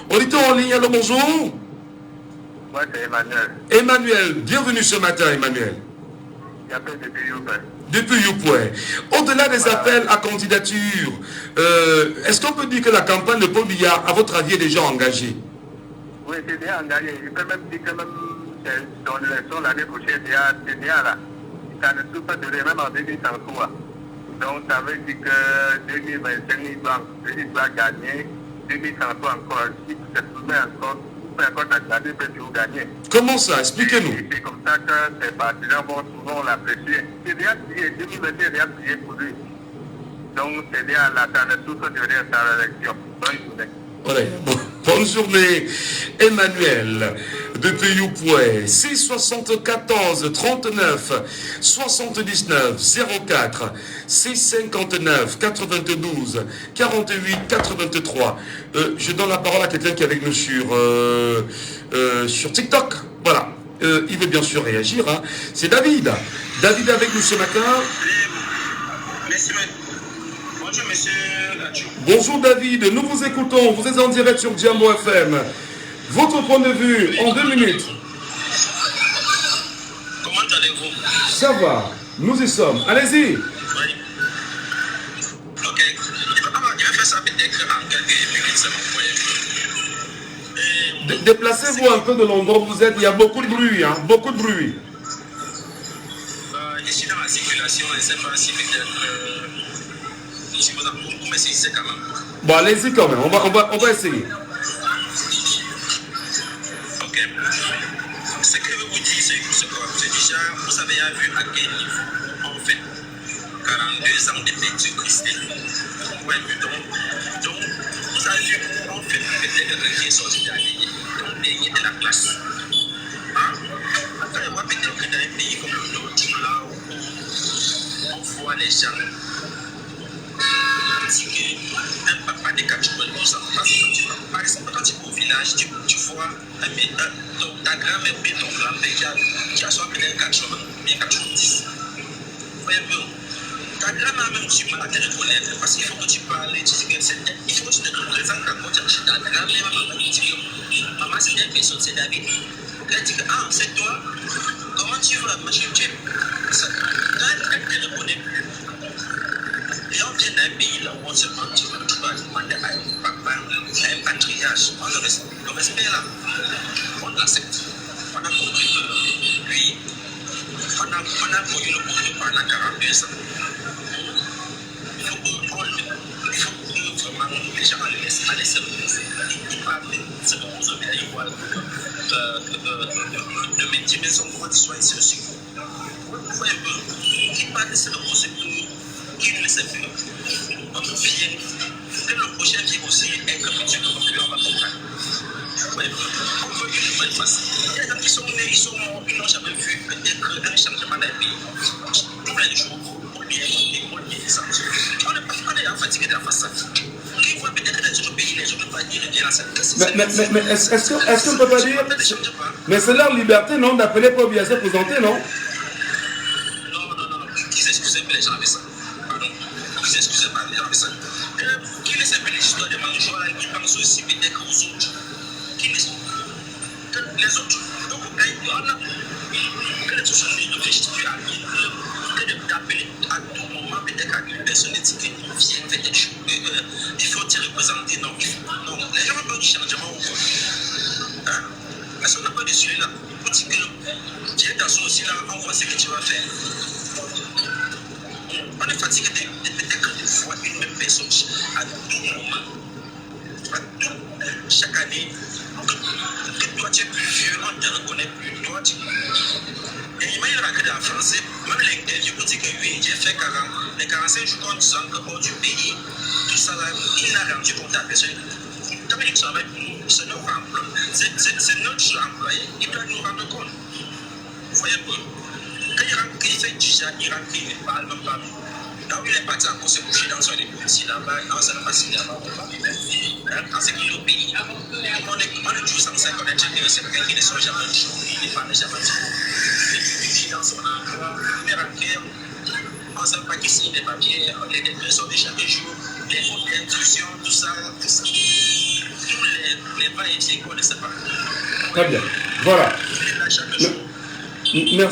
Auditeur en ligne, alors bonjour. Moi, c'est Emmanuel. Emmanuel, bienvenue ce matin, Emmanuel. J'appelle depuis Youpé. Depuis Youpoué. Au-delà des appels à candidature, est-ce qu'on peut dire que la campagne de Paul Biya, à votre avis, est déjà engagée? Oui, c'est déjà engagé. Je peux même dire que même dans l'élection l'année prochaine, c'est déjà là. Ça ne peut pas durer même en 2033. Donc, ça veut dire que 2025, il doit gagner. 2033 encore. Si ça se met encore, l'année peut toujours gagner. Comment ça? Expliquez-nous. C'est comme ça que ces partisans vont souvent l'apprécier. C'est déjà plié, 2021 est déjà plié pour lui. Donc, c'est déjà la candidature de sa élection. Bonne journée. Bonne journée, Emmanuel. depuis Youpoué. 674 39 79 04 659 92 48 83. Je donne la parole à quelqu'un qui est avec nous sur TikTok. Voilà. Il veut bien sûr réagir. Hein. C'est David. David est avec nous ce matin. Merci, bonjour, monsieur Gachou. Bonjour David, nous vous écoutons. Vous êtes en direct sur Djambo FM. Votre point de vue en 2 minutes. Comment allez-vous? Ça va, nous y sommes. Allez-y. Oui. Ok. Je vais faire ça peut-être en quelques minutes seulement. Déplacez-vous un peu de l'endroit où vous êtes. Il y a beaucoup de bruit. Hein, beaucoup de bruit. Je suis dans la circulation. Je ne sais pas si peut-être... si vous me saisissez quand même. Bon, allez-y quand même. On va essayer. Ok. Ce que je vous dis, c'est quoi? C'est déjà, vous avez vu à quel niveau on fait 42 ans de médiocrité. Ouais, donc, vous avez vu on fait peut-être qui est sorti dernier de la classe. Hein? Après, on voit peut-être que dans un pays comme le nôtre, là où on voit les gens critiquer un papa de 92 ans. Par exemple, quand tu vas au village, tu vois ta grand-mère ou ton grand-père qui a soit peut-être 80, bien 90. Voyez un peu. Ta grand-mère même du mal à te reconnaître parce qu'il faut que tu parles, tu dis que il faut que tu te représentes quand tu as ta grand-mère, maman, tu dis que maman c'est une personne, c'est David. Elle dit que ah, c'est toi, comment tu vas, ma chérie, quand elle ne te reconnaît plus. Et on vient d'un pays là où on se prend, tu vas demander à un papa, à un patriarche. Le respect là, on l'accepte. On a compris que lui, on a connu le monde pendant 42 ans. Il faut que vraiment les gens allaient se reposer. Ils parlent de se reposer, mais ils voient de métier, mais on voit qu'ils soient ici aussi. Vous voyez un peu, ils parlent de se reposer pour nous. Qui ne le sait plus. On nous vient que le prochain vie aussi est comme Dieu ne peut plus en accompagner. On veut une nouvelle face. Il y a des gens qui sont nés, ils sont morts, ils n'ont jamais vu peut-être un changement d'un pays. Tous les jours, pour bien monter, pour bien descendre. On est fatigué de la façade. Qui voit peut-être les autres pays, les autres pays de dire la scène. Mais est-ce qu'on ne peut pas dire... Mais c'est leur liberté, non, d'appeler pour bien se présenter, non? Les gens avec ça. Pardon. Excusez-moi, les gens avec ça. Qui laisse un peu l'histoire de Manjoa, qui pense aussi peut-être aux autres. Qui laisse les autres. Donc, on a que les autres ne restituent à lui, que d'appeler à tout moment peut-être à une personne éthique qui vient peut-être il faut te représenter. Non, les gens ont peur du changement ou quoi. Est-ce qu'on n'a pas de celui-là? Pour dire que tu es dans ce aussi là, on voit ce que tu vas faire. On est fatigué de peut-être voir une même personne à tout moment. Chaque année, que toi tu es plus vieux, on ne te reconnaît plus. Toi, et imagine rentrer dans le français, même l'interview pour dire que oui, j'ai fait 40, les 45 jours qu'on disant que hors du pays, tout ça là, il n'a rendu compte à la personne. Quand il travaille pour nous, c'est notre emploi, c'est notre employé, il doit nous rendre compte. Vous voyez pas? Quand il fait déjà, il rentre, il ne parle même pas. Quand il est parti encore se coucher dans son lit, là-bas, on s'est passé là-bas, quand c'est qu'il est au pays, on est toujours censé connaître que c'est quelqu'un qui ne soit jamais chaud, il ne parle jamais chaud. Il vit dans son emploi, il est rentré, on ne sait pas qui signe des papiers, les dépressions de chaque jour, les fautes d'instruction, tout ça. Tous les va-et-vient qu'on ne sait pas. Très bien. Voilà.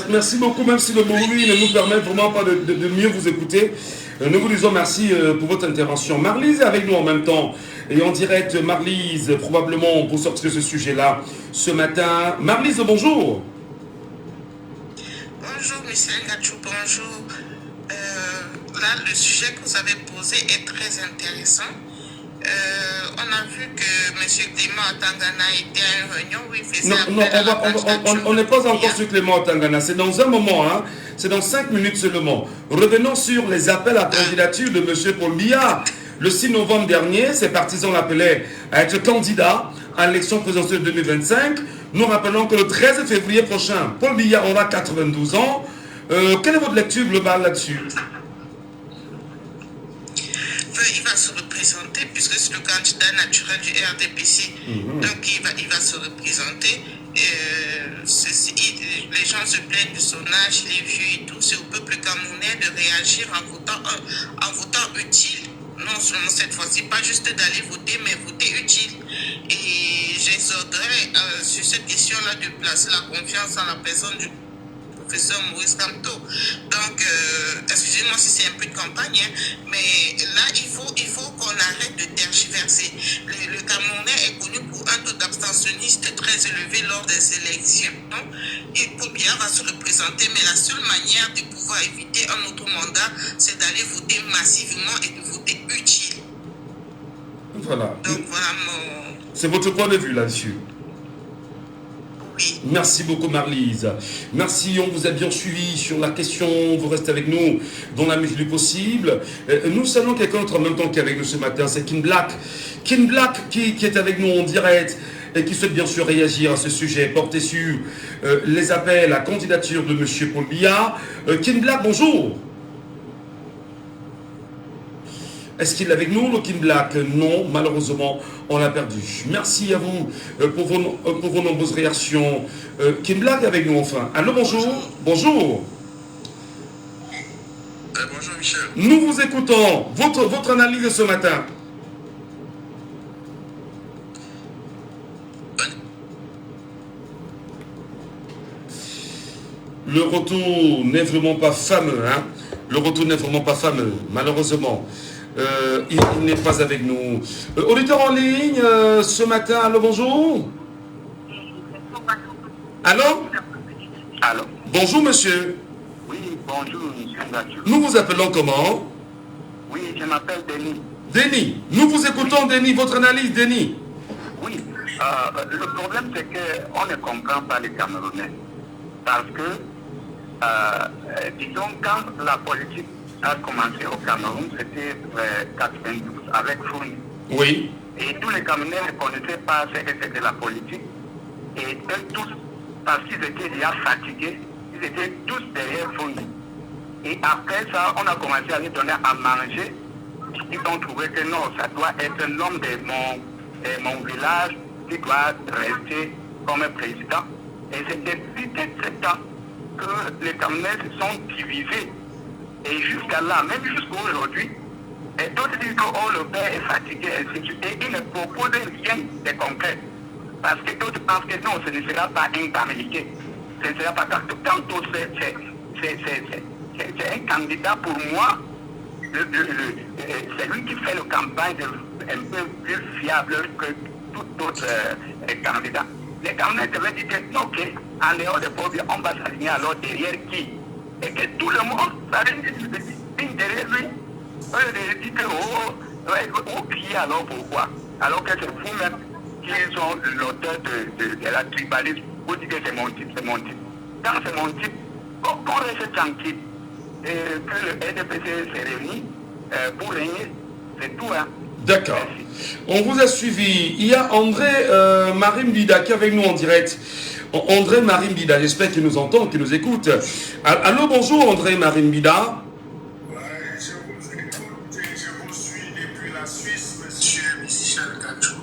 Merci beaucoup, même si le bruit ne nous permet vraiment pas de mieux vous écouter. Nous vous disons merci pour votre intervention. Marlise est avec nous en même temps. Et en direct, Marlise, probablement pour sortir ce sujet-là ce matin. Marlise, bonjour. Bonjour, monsieur Gachou, bonjour. Là, le sujet que vous avez posé est très intéressant. On a vu que M. Clément Tangana était à une réunion où il faisait on n'est pas encore sur Clément Tangana. C'est dans un moment, hein. C'est dans 5 minutes seulement. Revenons sur les appels à candidature de M. Paul Biya. Le 6 novembre dernier, ses partisans l'appelaient à être candidat à l'élection présidentielle 2025. Nous rappelons que le 13 février prochain, Paul Biya aura 92 ans. Quelle est votre lecture globale là-dessus? Il va se représenter puisque c'est le candidat naturel du RDPC. Donc il va se représenter. Les gens se plaignent de son âge, il est vieux et tout. C'est au peuple camerounais de réagir en votant utile. Non seulement cette fois-ci, pas juste d'aller voter, mais voter utile. Et j'exhorterai sur cette question-là de placer la confiance en la personne du professeur Maurice Kamto. Donc, excusez-moi si c'est un peu de campagne, hein, mais là, il faut qu'on arrête de tergiverser. Le Camerounais est connu pour un taux d'abstentionniste très élevé lors des élections. Et Paul Biya va se représenter, mais la seule manière de pouvoir éviter un autre mandat, c'est d'aller voter massivement et de voter utile. Voilà. Donc, voilà mon... C'est votre point de vue là-dessus. Oui. Merci beaucoup Marlise. Merci, on vous a bien suivi sur la question. Vous restez avec nous dans la mesure du possible. Nous saluons quelqu'un d'autre en même temps qu'avec nous ce matin. C'est Kin Black. Kin Black qui est avec nous en direct et qui souhaite bien sûr réagir à ce sujet porté sur les appels à candidature de M. Paul Biya. Kin Black, bonjour. Est-ce qu'il est avec nous, le Kin Black? Non, malheureusement, on l'a perdu. Merci à vous pour vos nombreuses réactions. Kin Black est avec nous enfin. Allô, bonjour. Bonjour. Bonjour Michel. Nous vous écoutons. Votre analyse de ce matin. Le retour n'est vraiment pas fameux. Hein? Le retour n'est vraiment pas fameux, malheureusement. Il n'est pas avec nous. Auditeur en ligne, ce matin, allô, bonjour. Allô? Allô? Bonjour, monsieur. Oui, bonjour, monsieur Ngatou. Nous vous appelons comment? Oui, je m'appelle Denis. Denis. Nous vous écoutons, Denis. Votre analyse, Denis. Oui, le problème c'est qu'on ne comprend pas les Camerounais. Parce que, disons, quand la politique a commencé au Cameroun, c'était 92 avec Founi. Oui. Et tous les Camerounais ne connaissaient pas ce que c'était la politique. Et eux tous, parce qu'ils étaient déjà fatigués, ils étaient tous derrière Founi. Et après ça, on a commencé à les donner à manger. Ils ont trouvé que non, ça doit être l'homme de mon village qui doit rester comme président. Et c'est depuis 7 ans que les Camerounais se sont divisés. Et jusqu'à là, même jusqu'à aujourd'hui, et d'autres disent que oh, le père est fatigué, et ils ne proposent rien de concret. Parce que d'autres pensent que non, ce ne sera pas un Américain. Ce ne sera pas tantôt c'est un candidat pour moi, c'est lui qui fait la campagne un peu plus fiable que tout autre candidat. Les Camerounais devaient dire que ok, en dehors de Paul Biya, on va s'aligner alors derrière qui? Et que tout le monde s'aligne derrière lui. Eux, ils disent que oh, qui alors pourquoi? Alors que c'est vous-même qui sont l'auteur de la tribalisme. Vous dites que c'est mon type, c'est mon type. Quand c'est mon type, qu'on reste tranquille. Et que le RDPC se réunit pour régner, c'est tout. Hein. D'accord. On vous a suivi. Il y a André Marim Bida qui est avec nous en direct. André Marim Bida, j'espère qu'il nous entend, qu'il nous écoute. Allô, bonjour André Marim Bida. Oui, je vous écoute et je vous suis depuis la Suisse, monsieur Michel Ngatou.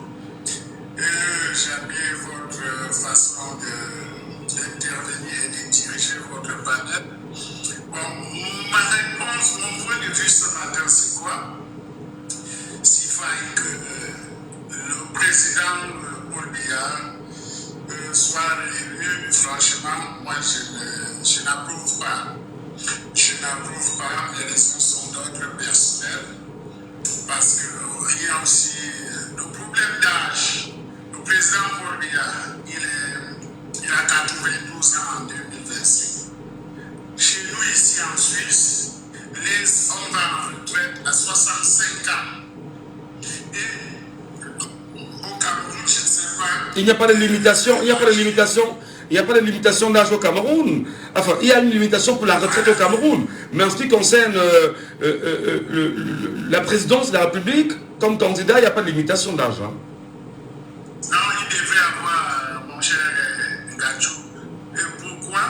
J'aime bien votre façon d'intervenir et de diriger votre panel. Bon, ma réponse, mon point de vue ce matin, c'est quoi? S'il fallait que le président Paul Biya soit réélu, franchement, moi je n'approuve pas. Je n'approuve pas, les raisons sont d'ordre personnel, parce que il y a aussi le problème d'âge. Le président Paul Biya, il a 92 ans en 2026. Chez nous ici en Suisse, on va en retraite à 65 ans. Et au Cameroun, je ne sais pas. Il n'y a pas de limitation, il n'y a pas de limitation d'âge au Cameroun. Enfin, il y a une limitation pour la retraite au Cameroun. Mais en ce qui concerne la présidence de la République, comme candidat, il n'y a pas de limitation d'âge. Hein. Non, il devait avoir, mon cher Gachou. Pourquoi?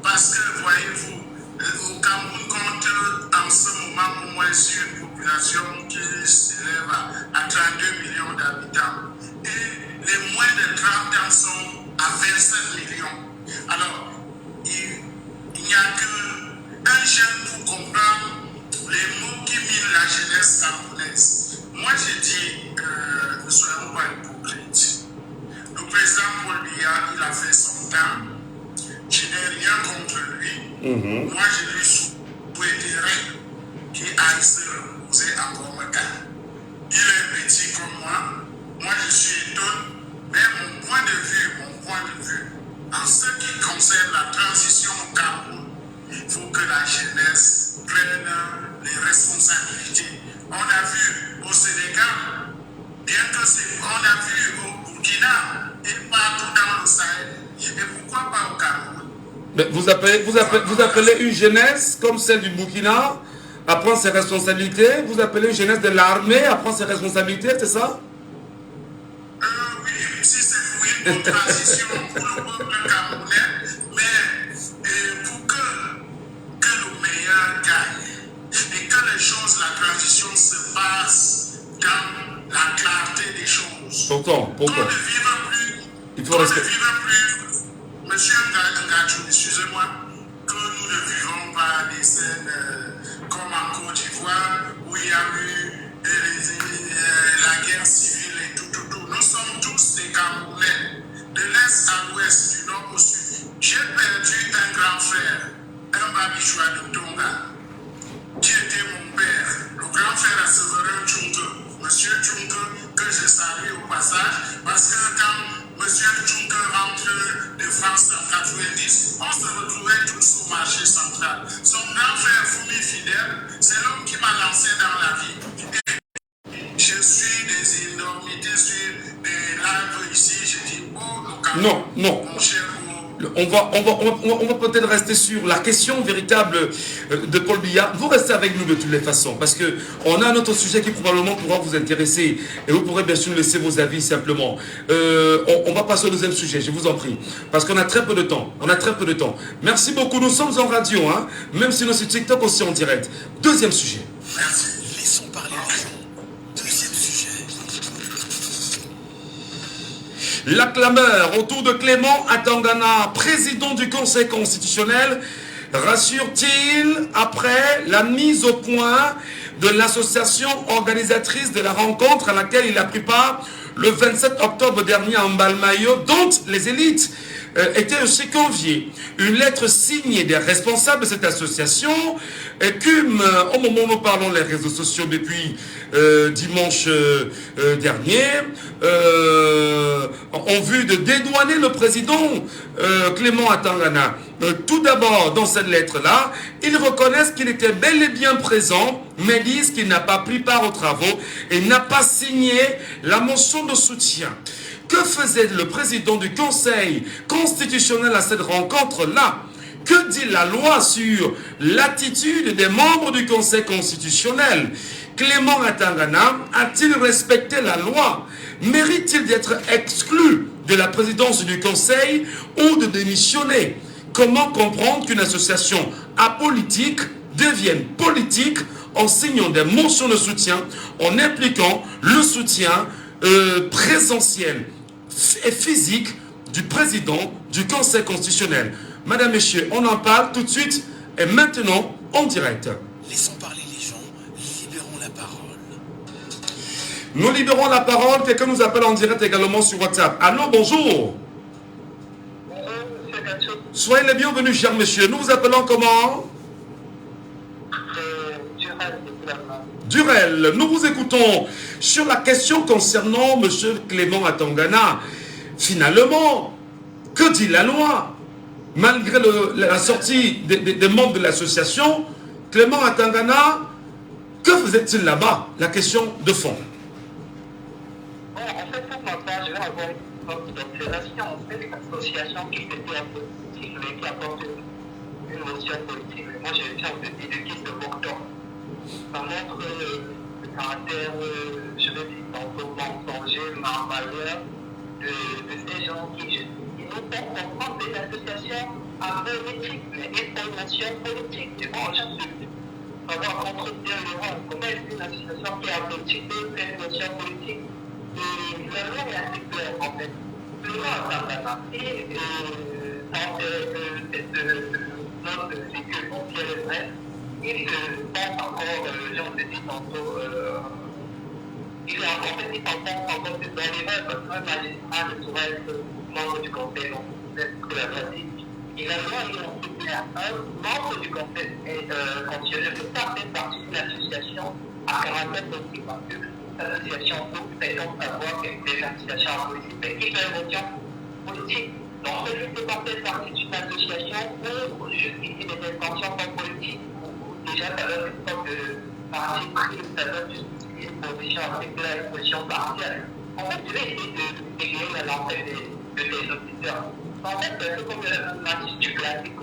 Parce que, voyez-vous, au Cameroun compte en ce moment au moins une population qui s'élève à 32 millions d'habitants. Et les moins de 30 ans sont à 27 millions. Alors, il n'y a qu'un jeune pour comprendre les mots qui minent la jeunesse camerounaise. Moi, je dis, ne soyons pas hypocrites. Le président Paul Biya, il a fait son temps. Je n'ai rien contre lui. Moi, je lui souhaiterais qu'il aille se reposer à Bomaka. Il est petit comme moi. Moi, je suis étonné. Mais mon point de vue, en ce qui concerne la transition au Cameroun, il faut que la jeunesse prenne les responsabilités. On a vu au Sénégal, bien que on a vu au Burkina et partout dans le Sahel. Et pourquoi pas au Cameroun? Mais vous appelez une jeunesse comme celle du Burkina à prendre ses responsabilités? Vous appelez une jeunesse de l'armée à prendre ses responsabilités, c'est ça? Oui, si c'est pour une bonne transition pour le peuple camerounais, mais pour que le meilleur gagne et que les choses, la transition se passe dans la clarté des choses. Pourtant. Qu'on ne vive plus, Il faut respecter. Monsieur Ngachou, excusez-moi, que nous ne vivons pas des scènes comme en Côte d'Ivoire où il y a eu la guerre civile et tout. Nous sommes tous des Camerounais, de l'Est à l'Ouest, du Nord au Sud. J'ai perdu un grand frère, un Babichoua de Tonga, qui était mon père, le grand frère à Séverin Tchunke, Monsieur Tchunke, que je salue au passage, parce que quand Monsieur Tchunke rentre de France en 90, on se retrouvait tous au marché central. Son grand frère Foumi Fidèle, c'est l'homme qui m'a lancé dans la vie. Et je suis des énormités sur des lives ici, je dis, oh, le Cameroun, Non. mon cher. On va peut-être rester sur la question véritable de Paul Biya. Vous restez avec nous de toutes les façons, parce qu'on a un autre sujet qui probablement pourra vous intéresser, et vous pourrez bien sûr laisser vos avis simplement. On va passer au deuxième sujet, je vous en prie, parce qu'on a très peu de temps. Merci beaucoup, nous sommes en radio, hein, même si nous sommes sur TikTok aussi en direct. Deuxième sujet. Merci. Laissons parler les gens. Deuxième sujet. La clameur autour de Clément Atangana, président du Conseil constitutionnel, rassure-t-il après la mise au point de l'association organisatrice de la rencontre à laquelle il a pris part le 27 octobre dernier en Balmayo, dont les élites étaient aussi conviées. Une lettre signée des responsables de cette association écume au moment où nous parlons les réseaux sociaux depuis dimanche dernier, en vue de dédouaner le président Clément Atangana. Tout d'abord, dans cette lettre-là, ils reconnaissent qu'il était bel et bien présent, mais disent qu'il n'a pas pris part aux travaux et n'a pas signé la motion de soutien. Que faisait le président du Conseil constitutionnel à cette rencontre-là? Que dit la loi sur l'attitude des membres du Conseil constitutionnel? Clément Atangana a-t-il respecté la loi? Mérite-t-il d'être exclu de la présidence du Conseil ou de démissionner? Comment comprendre qu'une association apolitique devienne politique en signant des motions de soutien, en impliquant le soutien présentiel et physique du président du Conseil constitutionnel? Madame, Messieurs, on en parle tout de suite et maintenant en direct. Laissons parler les gens, libérons la parole. Nous libérons la parole, quelqu'un nous appelle en direct également sur WhatsApp. Allô, bonjour. Soyez les bienvenus, chers messieurs. Nous vous appelons comment? Durel. Nous vous écoutons sur la question concernant M. Clément Atangana. Finalement, que dit la loi? Malgré la sortie des membres de l'association, Clément Atangana, que faisait-il là-bas? La question de fond. Bon, en fait, pour ma part, je vais avoir une sorte d'observation. En fait, l'association qui était politique, mais qui apporte une notion politique. Moi, j'ai une sorte de qui se moque. Ça montre le caractère, je vais dire, tantôt mensonger, malheur de ces gens qui nous font comprendre des associations à politique, mais des formations politiques. Du coup, on cherche de savoir contredire le rôle. Comment est-ce une association qui a politique peut faire une notion politique? Et le rôle est assez clair en fait. Le rôle a marqué dans cette zone de sécurité foncière bref, il pense encore, j'en ai dit tantôt, il est en fait, il pense encore dans les rêves, parce qu'un magistrat ne saurait être membre du conseil, donc c'est ce que la loi dit. Et la loi est en fait claire. Un membre du conseil constitutionnel ne peut pas faire partie d'une association à caractère politique, parce que l'association peut donc savoir que c'est une association politique, mais qui fait une notion politique. Donc, celui ne peut pas faire partie d'une association pour justifier des intentions comme politiques, ou déjà ça donne une sorte de parti pris, ça donne une position assez claire, une position partielle. En fait, je vais essayer d'égayer la lancée de tes auditeurs. En fait, c'est comme l'institut classique,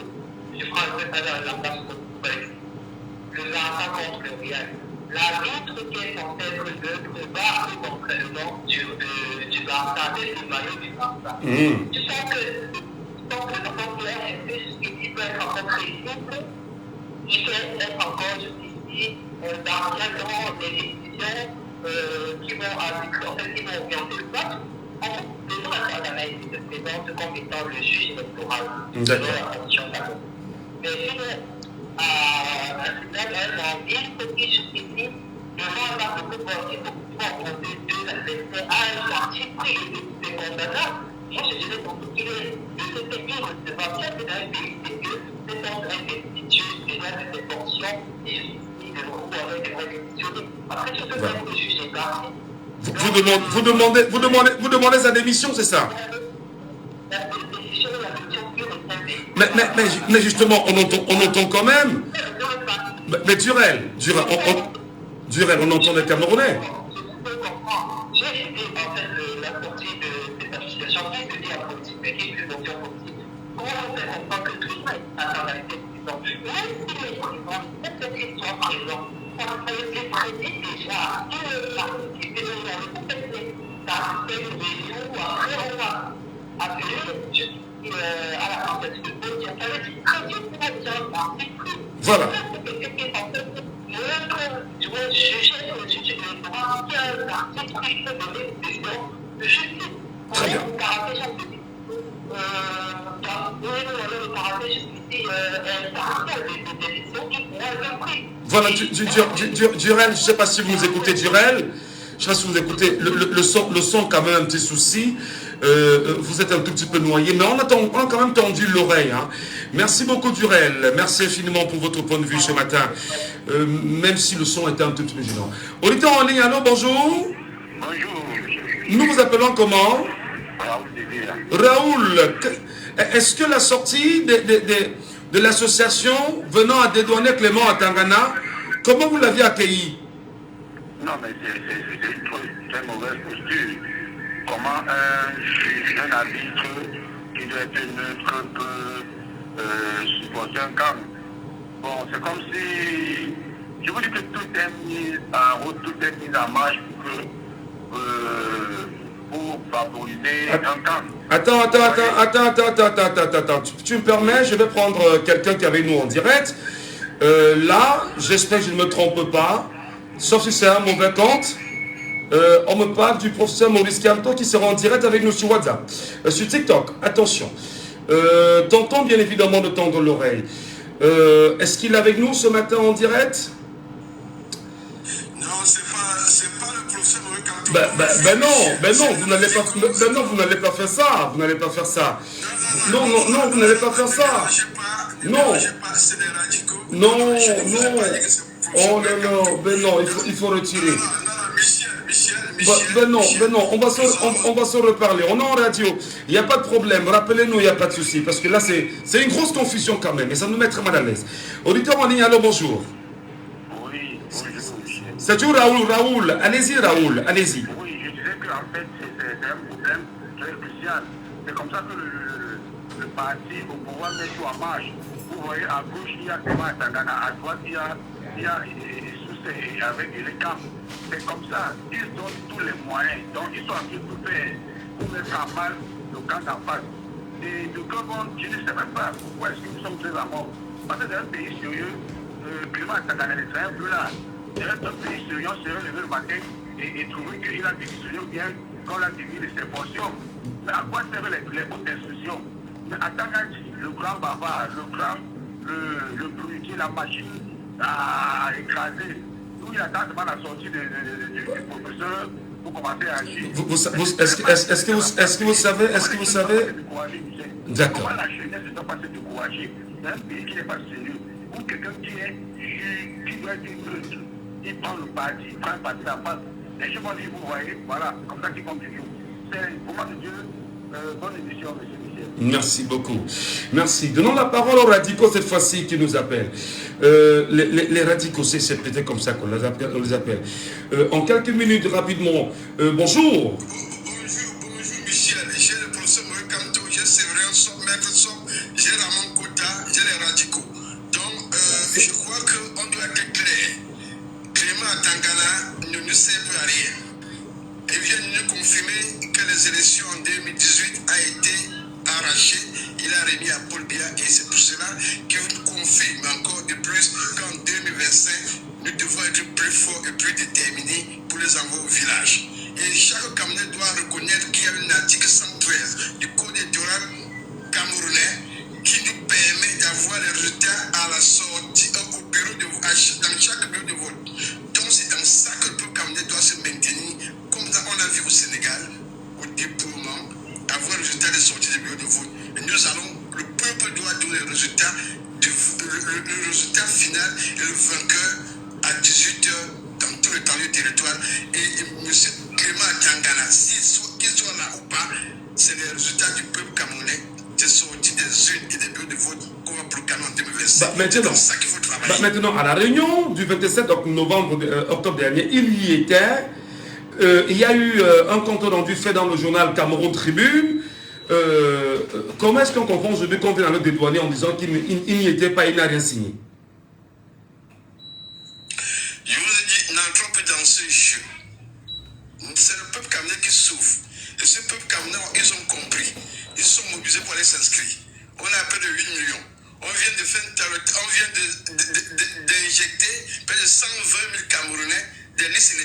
je prends un peu ça dans la place politique. Le Barça contre le Real. L'arbitre qui est censé être neutre va ou contre le nom du Barça, c'est le maillot du Barça. Tu sens que le clair est plus qu'il peut être encore crédible, il peut être encore justifié dans les décisions qui vont arbitrer, en fait, qui vont orienter le vote. En fait, le droit à l'analyse se présente comme étant le juge électoral de la condition d'abord. Mais sinon, un tribunal dans ville, ce qui justifie devant la pouvoir qui peut opposer deux adversaires à un parti pris et condamnable. Moi, je dirais donc qu'il est de ce pays recevable dans un pays, c'est que c'est un institut déjà de ses fonctions et justifie de recours avec des réquisitionnées. Après, je peux même le juger parti. Vous demandez sa démission, c'est ça? Mais justement, on entend quand même. Mais Durel, on entend les Camerounais. J'ai été en fait la sortie de cette association qui se dit la politique, mais qui est une option politique. Comment on fait comprendre que tout le monde a dans la tête présent? Même si les présents, peut-être qu'ils sont présents, ça les prédit déjà que la politique est dans le contexte d'arrêter une réunion ou après on va appeler à la tentative de politique. Ça veut dire que si on a déjà un parti pris, voilà. Très bien. Voilà, Durel, je ne sais pas si vous nous écoutez, Durel. Je ne sais pas si vous écoutez. Le son quand même un petit souci. Vous êtes un tout petit peu noyé, mais on a quand même tendu l'oreille. Hein. Merci beaucoup, Durel. Merci infiniment pour votre point de vue ce matin. Même si le son était un tout petit peu gênant. Auditeur en ligne, allô, bonjour. Bonjour. Nous vous appelons comment? Raoul. Est-ce que la sortie de l'association venant à dédouaner Clément Atangana, comment vous l'aviez accueilli? Non, mais c'est une très mauvaise posture. Comment un arbitre qui doit être neutre peut supporter un camp? Bon, c'est comme si, je vous dis que tout est mis en route, tout est mis en marche pour favoriser un camp. Attends. Tu me permets, je vais prendre quelqu'un qui est avec nous en direct. Là, j'espère que je ne me trompe pas, sauf si c'est un mauvais compte. On me parle du professeur Maurice Kamto qui sera en direct avec nous sur WhatsApp, sur TikTok. Attention, tentons bien évidemment de tendre l'oreille. Est-ce qu'il est avec nous ce matin en direct? Non, c'est pas le professeur Maurice Kamto. Non, vous n'allez pas faire ça. Vous n'allez pas faire ça. Non, vous n'allez pas faire ça. Non. Non. Oh non, il faut retirer. Non, on va se reparler. On est en radio. Il n'y a pas de problème. Rappelez-nous, il n'y a pas de souci. Parce que là, c'est une grosse confusion quand même. Et ça nous met très mal à l'aise. Auditeur en ligne, allô, bonjour. Oui, bonjour. C'est tout Raoul. Allez-y, Raoul. Allez-y. Oui, je disais qu'en fait, c'est un problème très crucial. C'est comme ça que le parti au pouvoir met tout en marche. Vous voyez, à gauche, il y a Clément Atangana. À droite, il y a avec les camps. C'est comme ça, ils ont tous les moyens. Donc ils sont en train de faire pour mettre en mal le camp d'en face. Et de comment, je ne sais même pas pourquoi est-ce que nous sommes très à mort. Parce que c'est un pays sérieux, Clément Atangana est un peu là. C'est un pays sérieux, on serait levé le matin et trouver qu'il a démissionné ou bien qu'on a démis les fonctions. Mais à quoi servent les hautes institutions? Mais Atangana, le grand bavard, le brutier, la machine à écraser, où il attend devant la sortie du professeur pour commencer à agir. Est-ce que vous savez D'accord. Comment la jeunesse ne doit pas se décourager dans un pays qui n'est pas sérieux, ou quelqu'un qui doit être neutre, il prend le parti, il prend le parti à la face. Et je m'en dis, vous voyez, voilà, comme ça qu'il continue. C'est, pour moi de Dieu, bonne émission, monsieur Michel. Merci beaucoup. Merci. Donnons la parole aux radicaux cette fois-ci qui nous appellent. Les radicaux, c'est peut-être comme ça qu'on les appelle. En quelques minutes, rapidement. Bonjour. Bonjour, Michel. J'ai le professeur Moïse Kanto, j'ai Séverin Sob, Maître Sob, j'ai Ramon Kota, j'ai les radicaux. Donc, je crois qu'on doit être clair. Clément Atangana ne sert à rien. Il vient de nous confirmer que les élections en 2018 ont été arrachées. Il a remis à Paul Biya et c'est pour cela qu'il nous confirme encore de plus qu'en 2025, nous devons être plus forts et plus déterminés pour les envoyer au village. Et chaque Camerounais doit reconnaître qu'il y a un article 113 du Code électoral camerounais qui nous permet d'avoir les résultats à la sortie au bureau de vote, dans chaque bureau de vote. Donc c'est dans ça que le peuple camerounais doit se maintenir, comme on a vu au Sénégal, au déploiement, avoir le résultat de sortie du bureau de vote. Et nous allons, le peuple doit donner le résultat, le résultat final et le vainqueur à 18h dans tout le temps du territoire. Et M. Clément Atangana, qu'il soit là ou pas, c'est le résultat du peuple camerounais, des sorties des urnes et des bureaux de vote qu'on va proclamer en 2025. C'est dans ça qu'il faut travailler. Maintenant, à la réunion du 27 octobre dernier, il y était. Il y a eu un compte rendu fait dans le journal Cameroun Tribune. Comment est-ce qu'on comprend aujourd'hui qu'on vient à le dédouaner en disant qu'il n'y était pas, il n'a rien signé? Je vous ai dit, n'entrons pas dans ce jeu. C'est le peuple camerounais qui souffre. Et ce peuple camerounais, ils ont compris. Ils sont mobilisés pour aller s'inscrire. On a près de 8 millions. On vient d'injecter près de 120 000 Camerounais des listes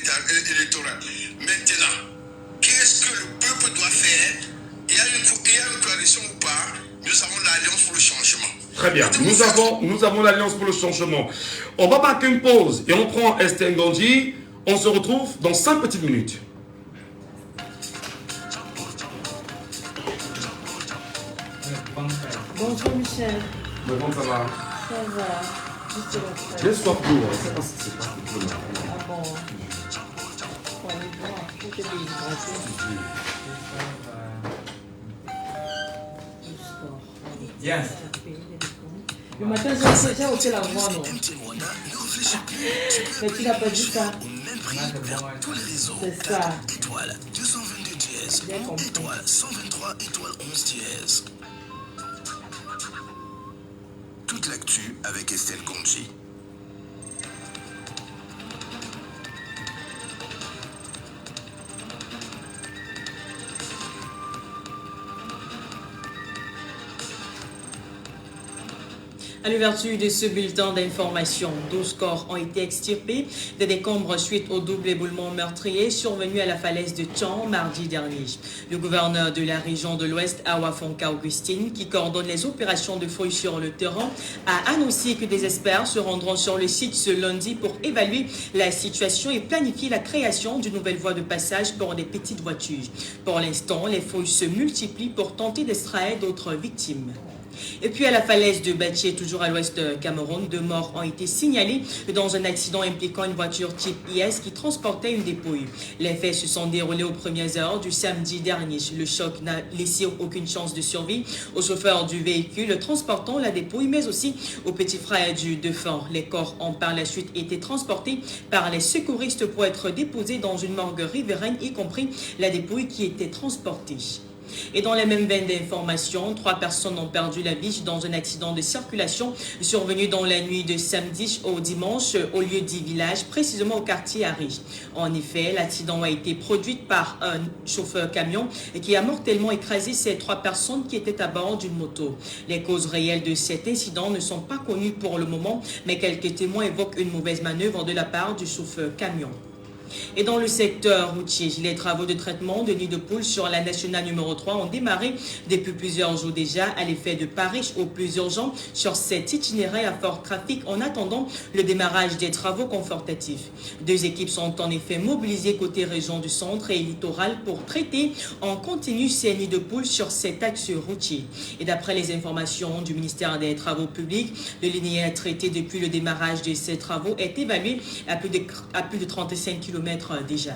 électorales. Maintenant, qu'est-ce que le peuple doit faire? Il y a une coalition ou pas? Nous avons l'Alliance pour le changement. Très bien, nous avons l'Alliance pour le changement. On va marquer une pause et on prend Esther Ngandji. On se retrouve dans 5 petites minutes. Bonjour Michel. Comment ça va? Ça va. Juste la J'ai soif d'eau, c'est pas si c'est pas tout le monde. Ah bon. On est bon, faut te déshydrater. Yes. Le matin, j'ai ôté la voix, non? Mais tu n'as pas dit ça. C'est ça. Étoile 222 dièse, étoile 123, étoile 11 dièse. Toute l'actu avec Estelle Ngandji. À l'ouverture de ce bulletin d'information, 12 corps ont été extirpés des décombres suite au double éboulement meurtrier survenu à la falaise de Tchang mardi dernier. Le gouverneur de la région de l'Ouest, Awa Fonka Augustine, qui coordonne les opérations de fouilles sur le terrain, a annoncé que des experts se rendront sur le site ce lundi pour évaluer la situation et planifier la création d'une nouvelle voie de passage pour des petites voitures. Pour l'instant, les fouilles se multiplient pour tenter d'extraire d'autres victimes. Et puis à la falaise de Baché, toujours à l'ouest de Cameroun, 2 morts ont été signalés dans un accident impliquant une voiture type IS qui transportait une dépouille. Les faits se sont déroulés aux premières heures du samedi dernier. Le choc n'a laissé aucune chance de survie au chauffeur du véhicule transportant la dépouille, mais aussi au petit frère du défunt. Les corps ont par la suite été transportés par les secouristes pour être déposés dans une morgue riveraine, y compris la dépouille qui était transportée. Et dans les mêmes veines d'information, 3 personnes ont perdu la vie dans un accident de circulation survenu dans la nuit de samedi au dimanche au lieu dit village, précisément au quartier Harry. En effet, l'accident a été produit par un chauffeur camion qui a mortellement écrasé ces 3 personnes qui étaient à bord d'une moto. Les causes réelles de cet incident ne sont pas connues pour le moment, mais quelques témoins évoquent une mauvaise manœuvre de la part du chauffeur camion. Et dans le secteur routier, les travaux de traitement de nids de poules sur la nationale numéro 3 ont démarré depuis plusieurs jours déjà à l'effet de Paris au plus urgent sur cet itinéraire à fort trafic en attendant le démarrage des travaux confortatifs. 2 équipes sont en effet mobilisées côté région du centre et littoral pour traiter en continu ces nids de poules sur cet axe routier. Et d'après les informations du ministère des Travaux publics, le linéaire traité depuis le démarrage de ces travaux est évalué à plus de 35 km déjà.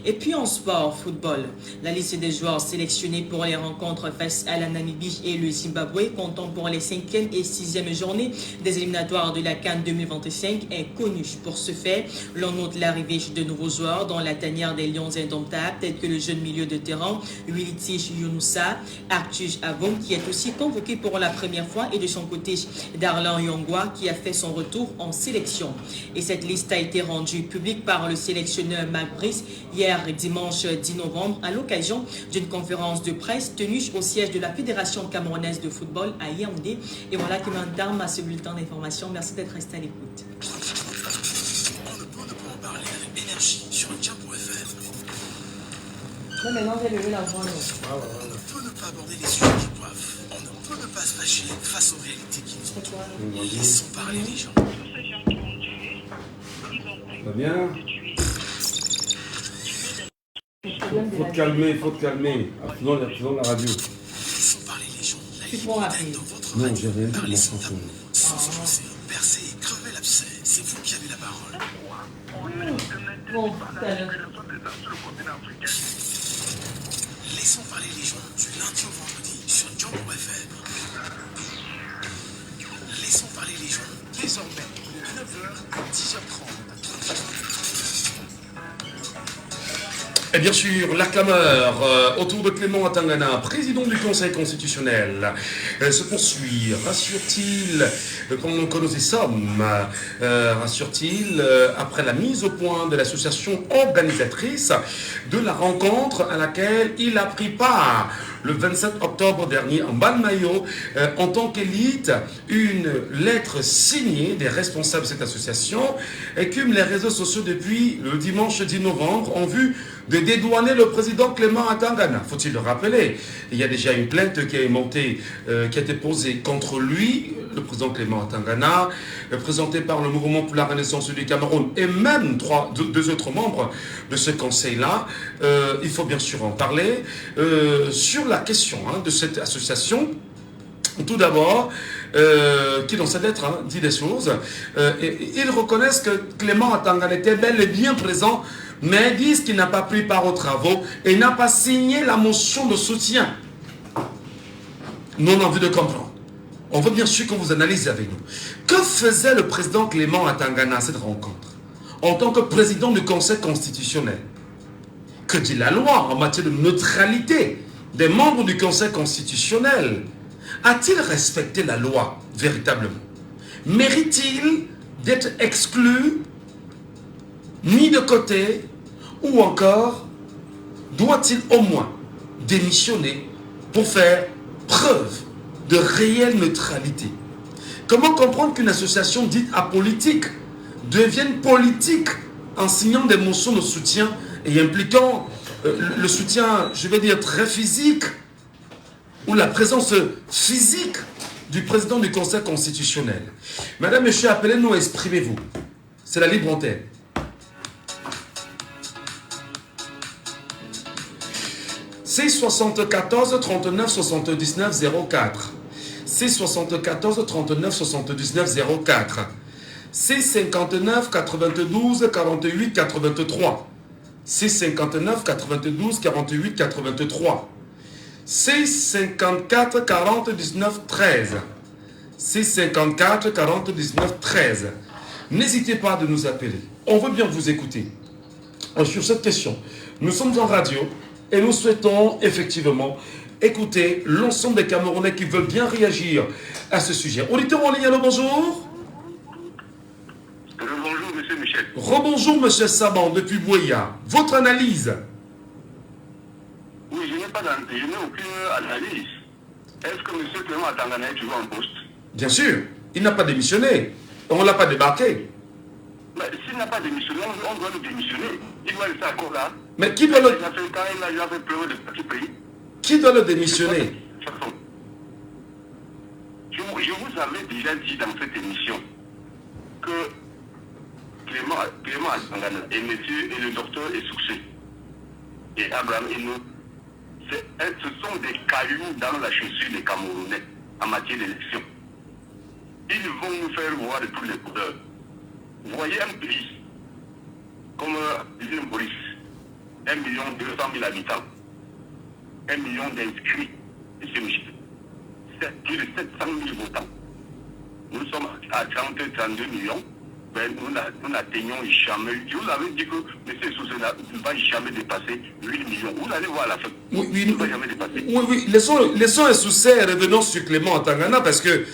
Et puis en sport, football, la liste des joueurs sélectionnés pour les rencontres face à la Namibie et le Zimbabwe, comptant pour les 5e et 6e journées des éliminatoires de la CAN 2025, est connue. Pour ce fait, l'on note l'arrivée de nouveaux joueurs dans la tanière des Lions indomptables, tels que le jeune milieu de terrain Wilitish Yunusa, Arthur Avon, qui est aussi convoqué pour la première fois, et de son côté Darlan Yongwa, qui a fait son retour en sélection. Et cette liste a été rendue publique par le sélectionneur Marc Brice hier dimanche 10 novembre à l'occasion d'une conférence de presse tenue au siège de la Fédération camerounaise de football à Yaoundé. Et voilà qui met un terme à ce bulletin d'information. Merci d'être resté à l'écoute. On ne peut pas en parler avec énergie sur Djambo.fm. Non, maintenant, j'ai levé la voix. On ne peut ne pas aborder les sujets qui coiffent. On ne peut ne pas se fâcher face aux réalités qui nous entourent. Laissons parler les gens. Tous ces gens qui ont tué, ils ont pris Va bien. de tuer. Faut te calmer, faut te calmer. Sinon la radio. Laissons parler les gens. La Tu libre prends la antenne fille. dans votre Non, radio. j'ai rien dit, Parlez mon sans enfant. tabou, sans se lancer, percer, crever l'abcès. C'est vous qui avez la parole. Bon, tout à l'heure. Laissons parler les gens du lundi au vendredi sur Djambo.fm. Laissons parler les gens désormais de 9h à 10h30. Et bien sûr, l'acclameur autour de Clément Atangana, président du Conseil constitutionnel, se poursuit. Rassure-t-il, que nous y sommes, rassure-t-il, après la mise au point de l'association organisatrice de la rencontre à laquelle il a pris part le 27 octobre dernier en Balmayo, en tant qu'élite, une lettre signée des responsables de cette association écume les réseaux sociaux depuis le dimanche 10 novembre en vue de dédouaner le président Clément Atangana. Faut-il le rappeler? Il y a déjà une plainte qui a été posée contre lui, le président Clément Atangana, présenté par le Mouvement pour la Renaissance du Cameroun et même deux autres membres de ce conseil-là. Il faut bien sûr en parler. Sur la question de cette association, tout d'abord, qui dans cette lettre dit des choses, ils reconnaissent que Clément Atangana était bel et bien présent, mais disent qu'il n'a pas pris part aux travaux et n'a pas signé la motion de soutien. Nous on a envie de comprendre. On veut bien sûr qu'on vous analyse avec nous. Que faisait le président Clément Atangana à cette rencontre en tant que président du Conseil constitutionnel? Que dit la loi en matière de neutralité des membres du Conseil constitutionnel? A-t-il respecté la loi véritablement? Mérite-t-il d'être exclu, mis de côté, ou encore doit-il au moins démissionner pour faire preuve de réelle neutralité? Comment comprendre qu'une association dite apolitique devienne politique en signant des motions de soutien et impliquant le soutien, je vais dire, très physique, ou la présence physique du président du Conseil constitutionnel? Madame, Monsieur, appelez-nous, exprimez-vous. C'est la libre antenne. C'est 74 39 79 04. C'est 74 39 79 04. C'est 59 92 48 83. C'est 59 92 48 83. C'est 54 40 19 13. C'est 54 40 19 13. N'hésitez pas de nous appeler. On veut bien vous écouter sur cette question. Nous sommes en radio. et nous souhaitons effectivement écouter l'ensemble des Camerounais qui veulent bien réagir à ce sujet. Auditeur en ligne, allô, bonjour. Bonjour, monsieur Michel. Rebonjour, monsieur Saban, depuis Boya. Votre analyse? Oui, je n'ai aucune analyse. Est-ce que monsieur Clément Atangana est toujours en poste? Bien sûr, il n'a pas démissionné. On ne l'a pas débarqué. Mais s'il n'a pas démissionné, on doit le démissionner. Il doit rester encore là. Mais qui doit le... Il a fait pleurer de petits pays. Qui doit le démissionner? Je vous avais déjà dit dans cette émission que Clément Atangana et le docteur Essoussé et Abraham Eno, ce sont des cailloux dans la chaussure des Camerounais en matière d'élection. Ils vont nous faire voir de tous les couleurs. Vous voyez un pays comme l'île Maurice, 1 200 000 habitants, 1 million d'inscrits, M. Michel, plus de 700 000 votants. Nous sommes à 32 millions. Ben, nous n'atteignons jamais. Je vous avais dit que M. Soussé ne va jamais dépasser 8 millions. Vous allez voir à la fin. Oui, il ne va jamais dépasser. Oui. Laissons un souci, revenons sur Clément Atangana, parce que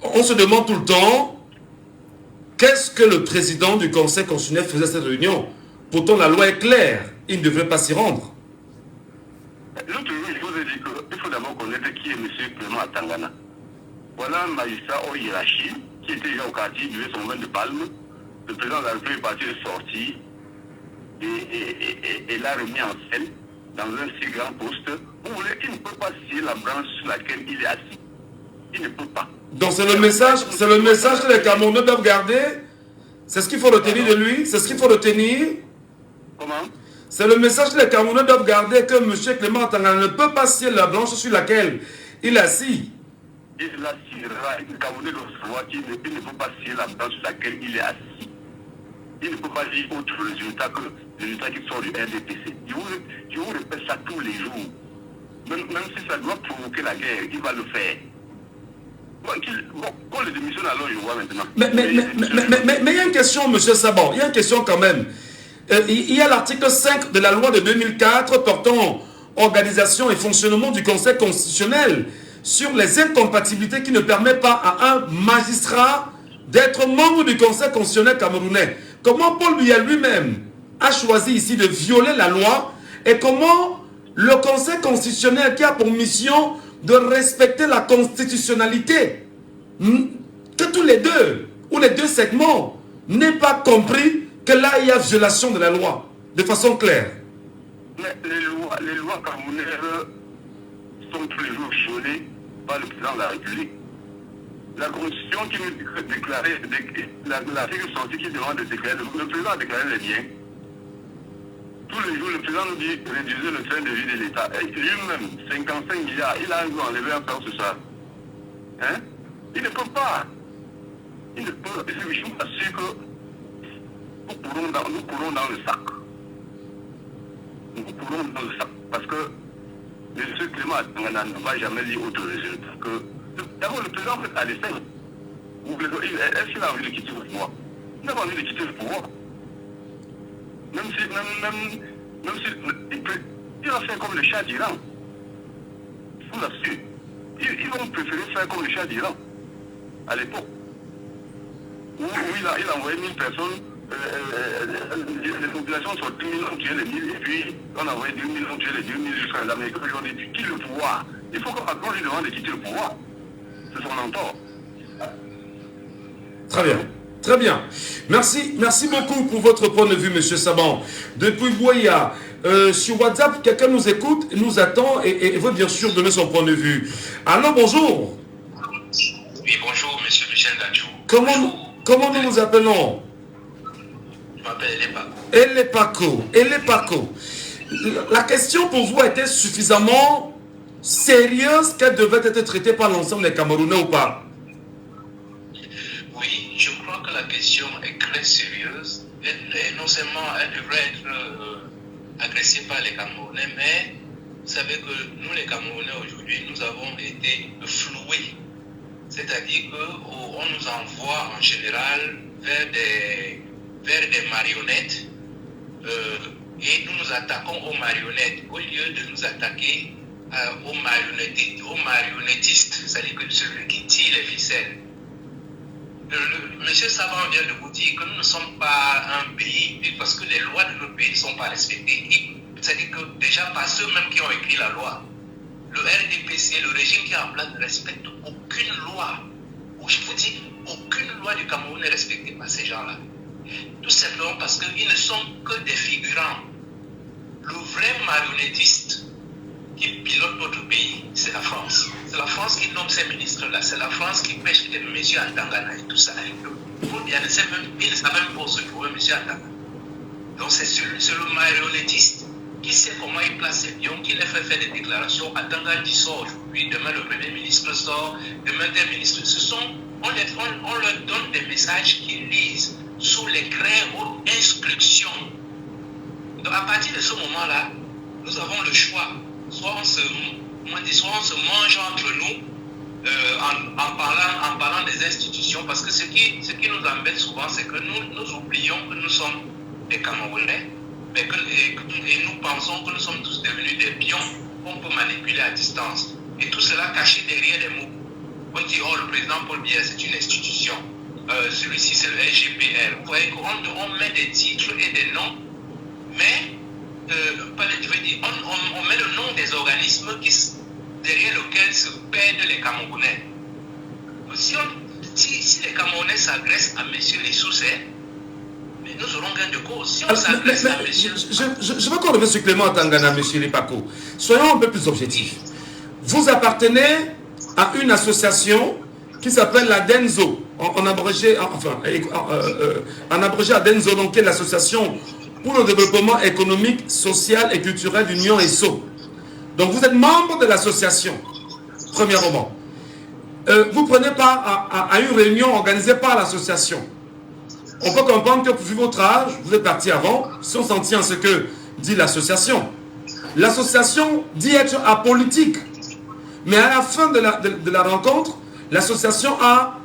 on se demande tout le temps qu'est-ce que le président du Conseil constitutionnel faisait à cette réunion. Pourtant, la loi est claire. Il ne devrait pas s'y rendre. L'autre jour, je vous ai dit qu'il faut d'abord connaître qui est M. Clément Atangana. Voilà un magistrat au hiérarchie qui était déjà au quartier, il devait son vin de palme. Le président de la République est parti sorti et l'a remis en scène dans un si grand poste. Vous voulez, il ne peut pas scier la branche sur laquelle il est assis. Il ne peut pas. Donc c'est le message que les Camerounais doivent garder. C'est ce qu'il faut retenir de lui. C'est ce qu'il faut retenir. Comment? C'est le message que les Camerounais doivent garder, que M. Clément Atangana ne peut pas scier la branche sur laquelle il est assis. Il la sciera. Le Camerounais doit savoir qu'il ne peut pas scier la branche sur laquelle il est assis. Il ne peut pas dire autre résultat que le résultat qui sort du RDPC. Je vous répète ça tous les jours. Même si ça doit provoquer la guerre, il va le faire. Bon, qu'on le démissionne alors, je vois maintenant. Mais il y a une question, M. Saban, il y a une question quand même. Il y a l'article 5 de la loi de 2004 portant organisation et fonctionnement du Conseil constitutionnel sur les incompatibilités qui ne permettent pas à un magistrat d'être membre du Conseil constitutionnel camerounais. Comment Paul Biya lui-même a choisi ici de violer la loi et comment le Conseil constitutionnel qui a pour mission de respecter la constitutionnalité, que tous les deux, ou les deux segments, n'aient pas compris que là, il y a violation de la loi, de façon claire. Mais les lois camerounaises sont tous les jours violées par le président de la République. La Constitution qui nous déclarait, l'article sorti qui demande de déclarer, le président a déclaré les biens. Tous les jours, le président nous dit réduire le train de vie de l'État. Et lui-même, 55 milliards, il a enlevé un peu sur ça. Hein? Il ne peut pas. Il ne peut. Et je vous assure que nous courons dans le sac. Nous courons dans le sac. Parce que M. Clément Atangana ne va jamais dire autre résultat que. D'abord, le président fait à l'essai. Est-ce qu'il a envie de quitter le pouvoir? Il n'a pas envie de quitter le pouvoir. Même si il va faire comme le Shah d'Iran. Je vous l'assure. Ils vont préférer faire comme le Shah d'Iran à l'époque. Où il a envoyé 1000 personnes, les populations sont 10 000, ont tué les 1000, et puis on a envoyé 10 000, ont tué les 10 000 jusqu'à l'Amérique. Aujourd'hui, quitte le pouvoir. Il faut que Macron lui demande de quitter le pouvoir. C'est son entor. Très bien. Très bien. Merci beaucoup pour votre point de vue, M. Saban. Depuis Boya, sur WhatsApp, quelqu'un nous écoute, nous attend et veut bien sûr donner son point de vue. Alors, bonjour. Oui, bonjour, M. Michel Gadjou. Comment nous vous appelons? Je m'appelle Elepaco. Elepaco. La question pour vous était suffisamment sérieuse qu'elle devait être traitée par l'ensemble des Camerounais ou pas? Oui, je crois que la question est très sérieuse. Et non seulement elle devrait être agressée par les Camerounais, mais vous savez que nous, les Camerounais, aujourd'hui, nous avons été floués. C'est-à-dire qu'on nous envoie en général vers des marionnettes et nous nous attaquons aux marionnettes au lieu de nous attaquer aux marionnettistes, c'est-à-dire que celui qui tire les ficelles. Monsieur Savant vient de vous dire que nous ne sommes pas un pays, parce que les lois de notre pays ne sont pas respectées. C'est-à-dire que déjà par ceux-mêmes qui ont écrit la loi, le RDPC, le régime qui est en place, ne respecte aucune loi. Je vous dis, aucune loi du Cameroun n'est respectée par ces gens-là. Tout simplement parce qu'ils ne sont que des figurants. Le vrai marionnettiste qui pilote notre pays, c'est la France. C'est la France qui nomme ces ministres-là. C'est la France qui pêche les messieurs Atangana et tout ça. Il ne sait même pas où se trouver monsieur Atangana. Donc c'est le marionnettiste qui sait comment il place ses pions, qui les fait faire des déclarations. Atangana dit sort aujourd'hui, demain le Premier ministre sort, demain tel ministre. On leur donne des messages qu'ils lisent sous les très hautes instructions. Donc à partir de ce moment-là, nous avons le choix. Soit on se mange entre nous en parlant des institutions, parce que ce qui nous embête souvent, c'est que nous oublions que nous sommes des Camerounais et nous pensons que nous sommes tous devenus des pions qu'on peut manipuler à distance. Et tout cela caché derrière les mots. On dit, oh, le président Paul Biya, c'est une institution. Celui-ci, c'est le SGPL. Vous voyez qu'on met des titres et des noms, mais on met le nom des organismes derrière lesquels se perdent les Camerounais. Si les Camerounais s'agressent à messieurs les sous-serres, nous aurons gain de cause. Si on s'agresse à messieurs... Je veux qu'on revienne sur Clément Atangana, monsieur Lipako. Soyons un peu plus objectifs. Vous appartenez à une association qui s'appelle la DENZO, en abrégé ADENZO, donc qui est l'association pour le développement économique, social et culturel d'Union ESSO. Donc vous êtes membre de l'association, premièrement. Vous prenez part à une réunion organisée par l'association. On peut comprendre que vu votre âge, vous êtes parti avant, si on s'en tient à ce que dit l'association. L'association dit être apolitique. Mais à la fin de la rencontre, l'association a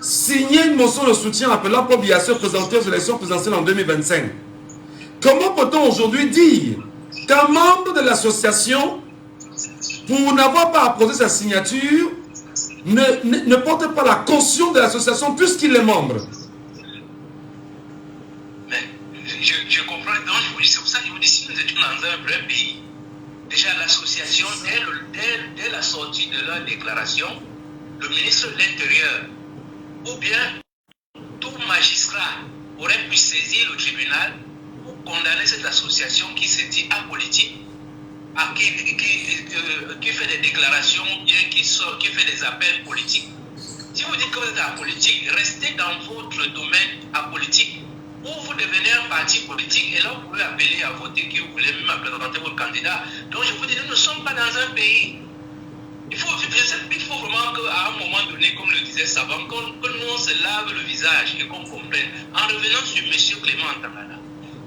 signé une motion de soutien appelant Paul Biya à se présenter aux élections présidentielles en 2025. Comment peut-on aujourd'hui dire qu'un membre de l'association, pour n'avoir pas apposé sa signature, ne porte pas la caution de l'association puisqu'il est membre? Mais je comprends, donc c'est pour ça que je vous dis, si nous étions dans un vrai pays, déjà l'association, dès la sortie de la déclaration, le ministre de l'Intérieur ou bien tout magistrat aurait pu saisir le tribunal pour condamner cette association qui se dit apolitique, qui fait des déclarations, bien qui fait des appels politiques. Si vous dites que vous êtes apolitique, restez dans votre domaine apolitique, ou vous devenez un parti politique et là vous pouvez appeler à voter qui vous voulez, même à présenter votre candidat. Donc je vous dis, nous ne sommes pas dans un pays. Il faut vraiment qu'à un moment donné, comme le disait Savant, que nous on se lave le visage et qu'on comprenne. En revenant sur M. Clément Atangana,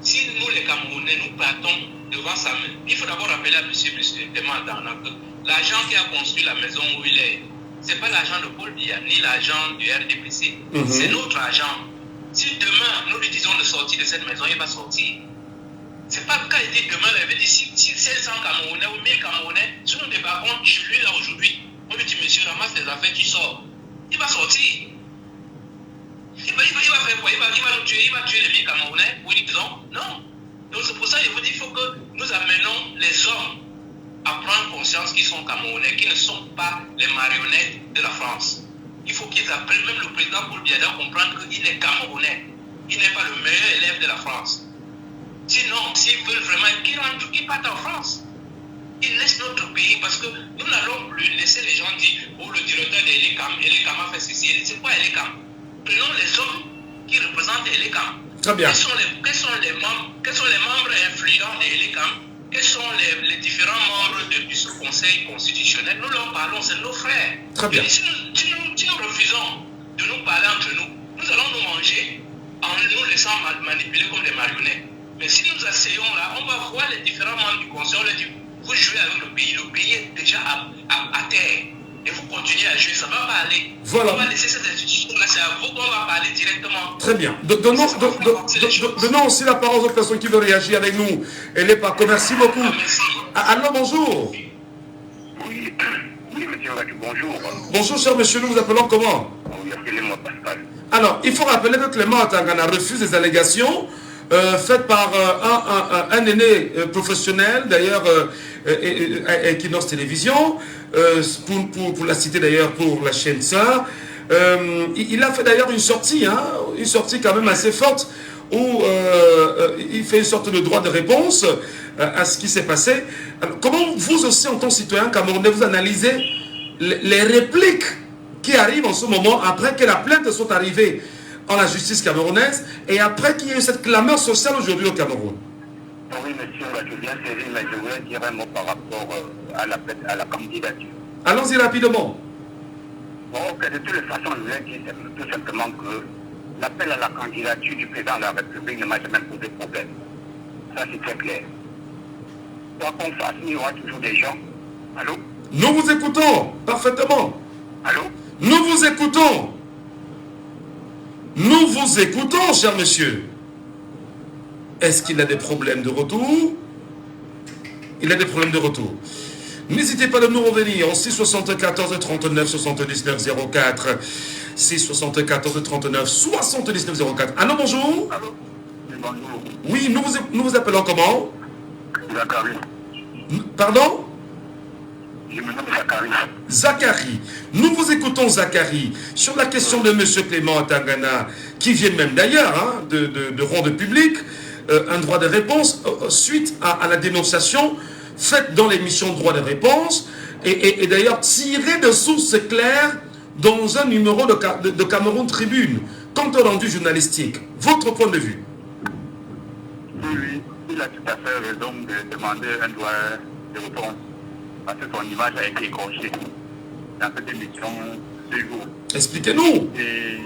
si nous les Camerounais, nous partons devant sa main, il faut d'abord rappeler à M. Clément Atangana que l'argent qui a construit la maison où il est, ce n'est pas l'argent de Paul Biya, ni l'argent du RDPC, c'est notre argent. Si demain nous lui disons de sortir de cette maison, il va sortir. C'est pas le cas, il dit demain, il avait dit si 500 Camerounais ou 1000 Camerounais, si nous débarquons chez lui là aujourd'hui, on lui dit monsieur, ramasse tes affaires, tu sors. Il va sortir. Il va faire quoi? Il va nous tuer, il va tuer les 1000 Camerounais, oui, disons, non. Donc c'est pour ça que je vous dis, il faut que nous amenons les hommes à prendre conscience qu'ils sont Camerounais, qu'ils ne sont pas les marionnettes de la France. Il faut qu'ils apprennent, même le président Paul Biya doit comprendre qu'il est Camerounais. Il n'est pas le meilleur élève de la France. Sinon, s'ils veulent vraiment qu'ils partent en France. Ils laissent notre pays parce que nous n'allons plus laisser les gens dire oh, le directeur de Elecam a fait ceci. C'est quoi Elecam? Prenons les hommes qui représentent Elecam. Très bien. Quels sont les membres influents de Elecam? Quels sont les différents membres du Conseil constitutionnel? Nous leur parlons, c'est nos frères. Très bien. Si nous refusons de nous parler entre nous, nous allons nous manger en nous laissant manipuler comme des marionnettes. Mais si nous asseyons là, on va voir les différents membres du Conseil, on leur dit, vous jouez avec le pays est déjà à terre. et vous continuez à jouer, ça ne va pas aller. Voilà. On va laisser cette institution-là, c'est à vous qu'on va parler directement. Très bien. Donnons aussi la parole aux autres personnes qui veulent réagir avec nous. Elle est pas. Merci beaucoup. Allô, bonjour. Oui, monsieur Radio, bonjour. Bonjour, cher monsieur, nous vous appelons comment? Oui, appelez-moi Pascal. Alors, il faut rappeler que Clément Atangana refuse des allégations faites par un aîné professionnel, d'ailleurs, Equinox Télévision, pour la citer d'ailleurs pour la chaîne sœur. Il a fait d'ailleurs une sortie quand même assez forte, où il fait une sorte de droit de réponse à ce qui s'est passé. Alors, comment vous aussi, en tant que citoyen camerounais, vous analysez les répliques qui arrivent en ce moment, après que la plainte soit arrivée en la justice camerounaise, et après qu'il y ait eu cette clameur sociale aujourd'hui au Cameroun? Oui, monsieur, je viens saisir, mais je voulais dire un mot par rapport à la candidature. Allons-y rapidement. Bon, de toutes les façons, je voulais dire tout simplement que l'appel à la candidature du président de la République ne m'a jamais posé problème. Ça, c'est très clair. Quoi qu'on fasse, il y aura toujours des gens. Allô? Nous vous écoutons parfaitement. Allô? Nous vous écoutons. Nous vous écoutons, cher monsieur. Est-ce qu'il a des problèmes de retour? Il a des problèmes de retour. N'hésitez pas de nous revenir en 674 39 79 04. 674 39 79 04. Allô, bonjour. Allô? Oui, bonjour. Oui, nous vous appelons comment? Zachary. Pardon? Je me nomme Zachary. Zachary. Nous vous écoutons, Zachary, sur la question de M. Clément Atangana, qui vient même d'ailleurs de rendre public un droit de réponse suite à la dénonciation faite dans l'émission Droit de réponse, et d'ailleurs tirée de sources claires dans un numéro de Cameroun Tribune, compte rendu journalistique. Votre point de vue? Oui, il a tout à fait raison de demander un droit de réponse, parce que son image a été écorchée dans cette émission ce jour. Expliquez-nous. Et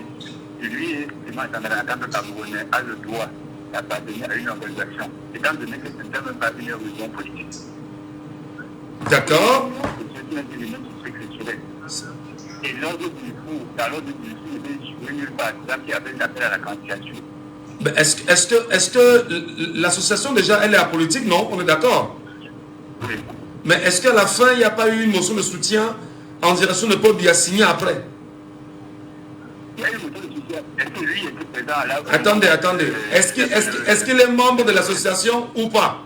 lui, en tant que Camerounais, a le droit d'appartenir à une organisation, étant donné que ce n'est même pas une religion politique. D'accord. C'est une intelligence culturelle. Et l'ordre du jour, dans l'ordre du jour, il est joué nulle part, qui avait un appel à la candidature. Est-ce que l'association, déjà, elle est apolitique? Non, on est d'accord. Oui. Mais est-ce qu'à la fin, il n'y a pas eu une motion de soutien en direction de Paul Biya signé après? Il y a eu une motion de soutien. Est-ce que lui était présent à la... Attendez. Est-ce qu'il est membre de l'association ou pas?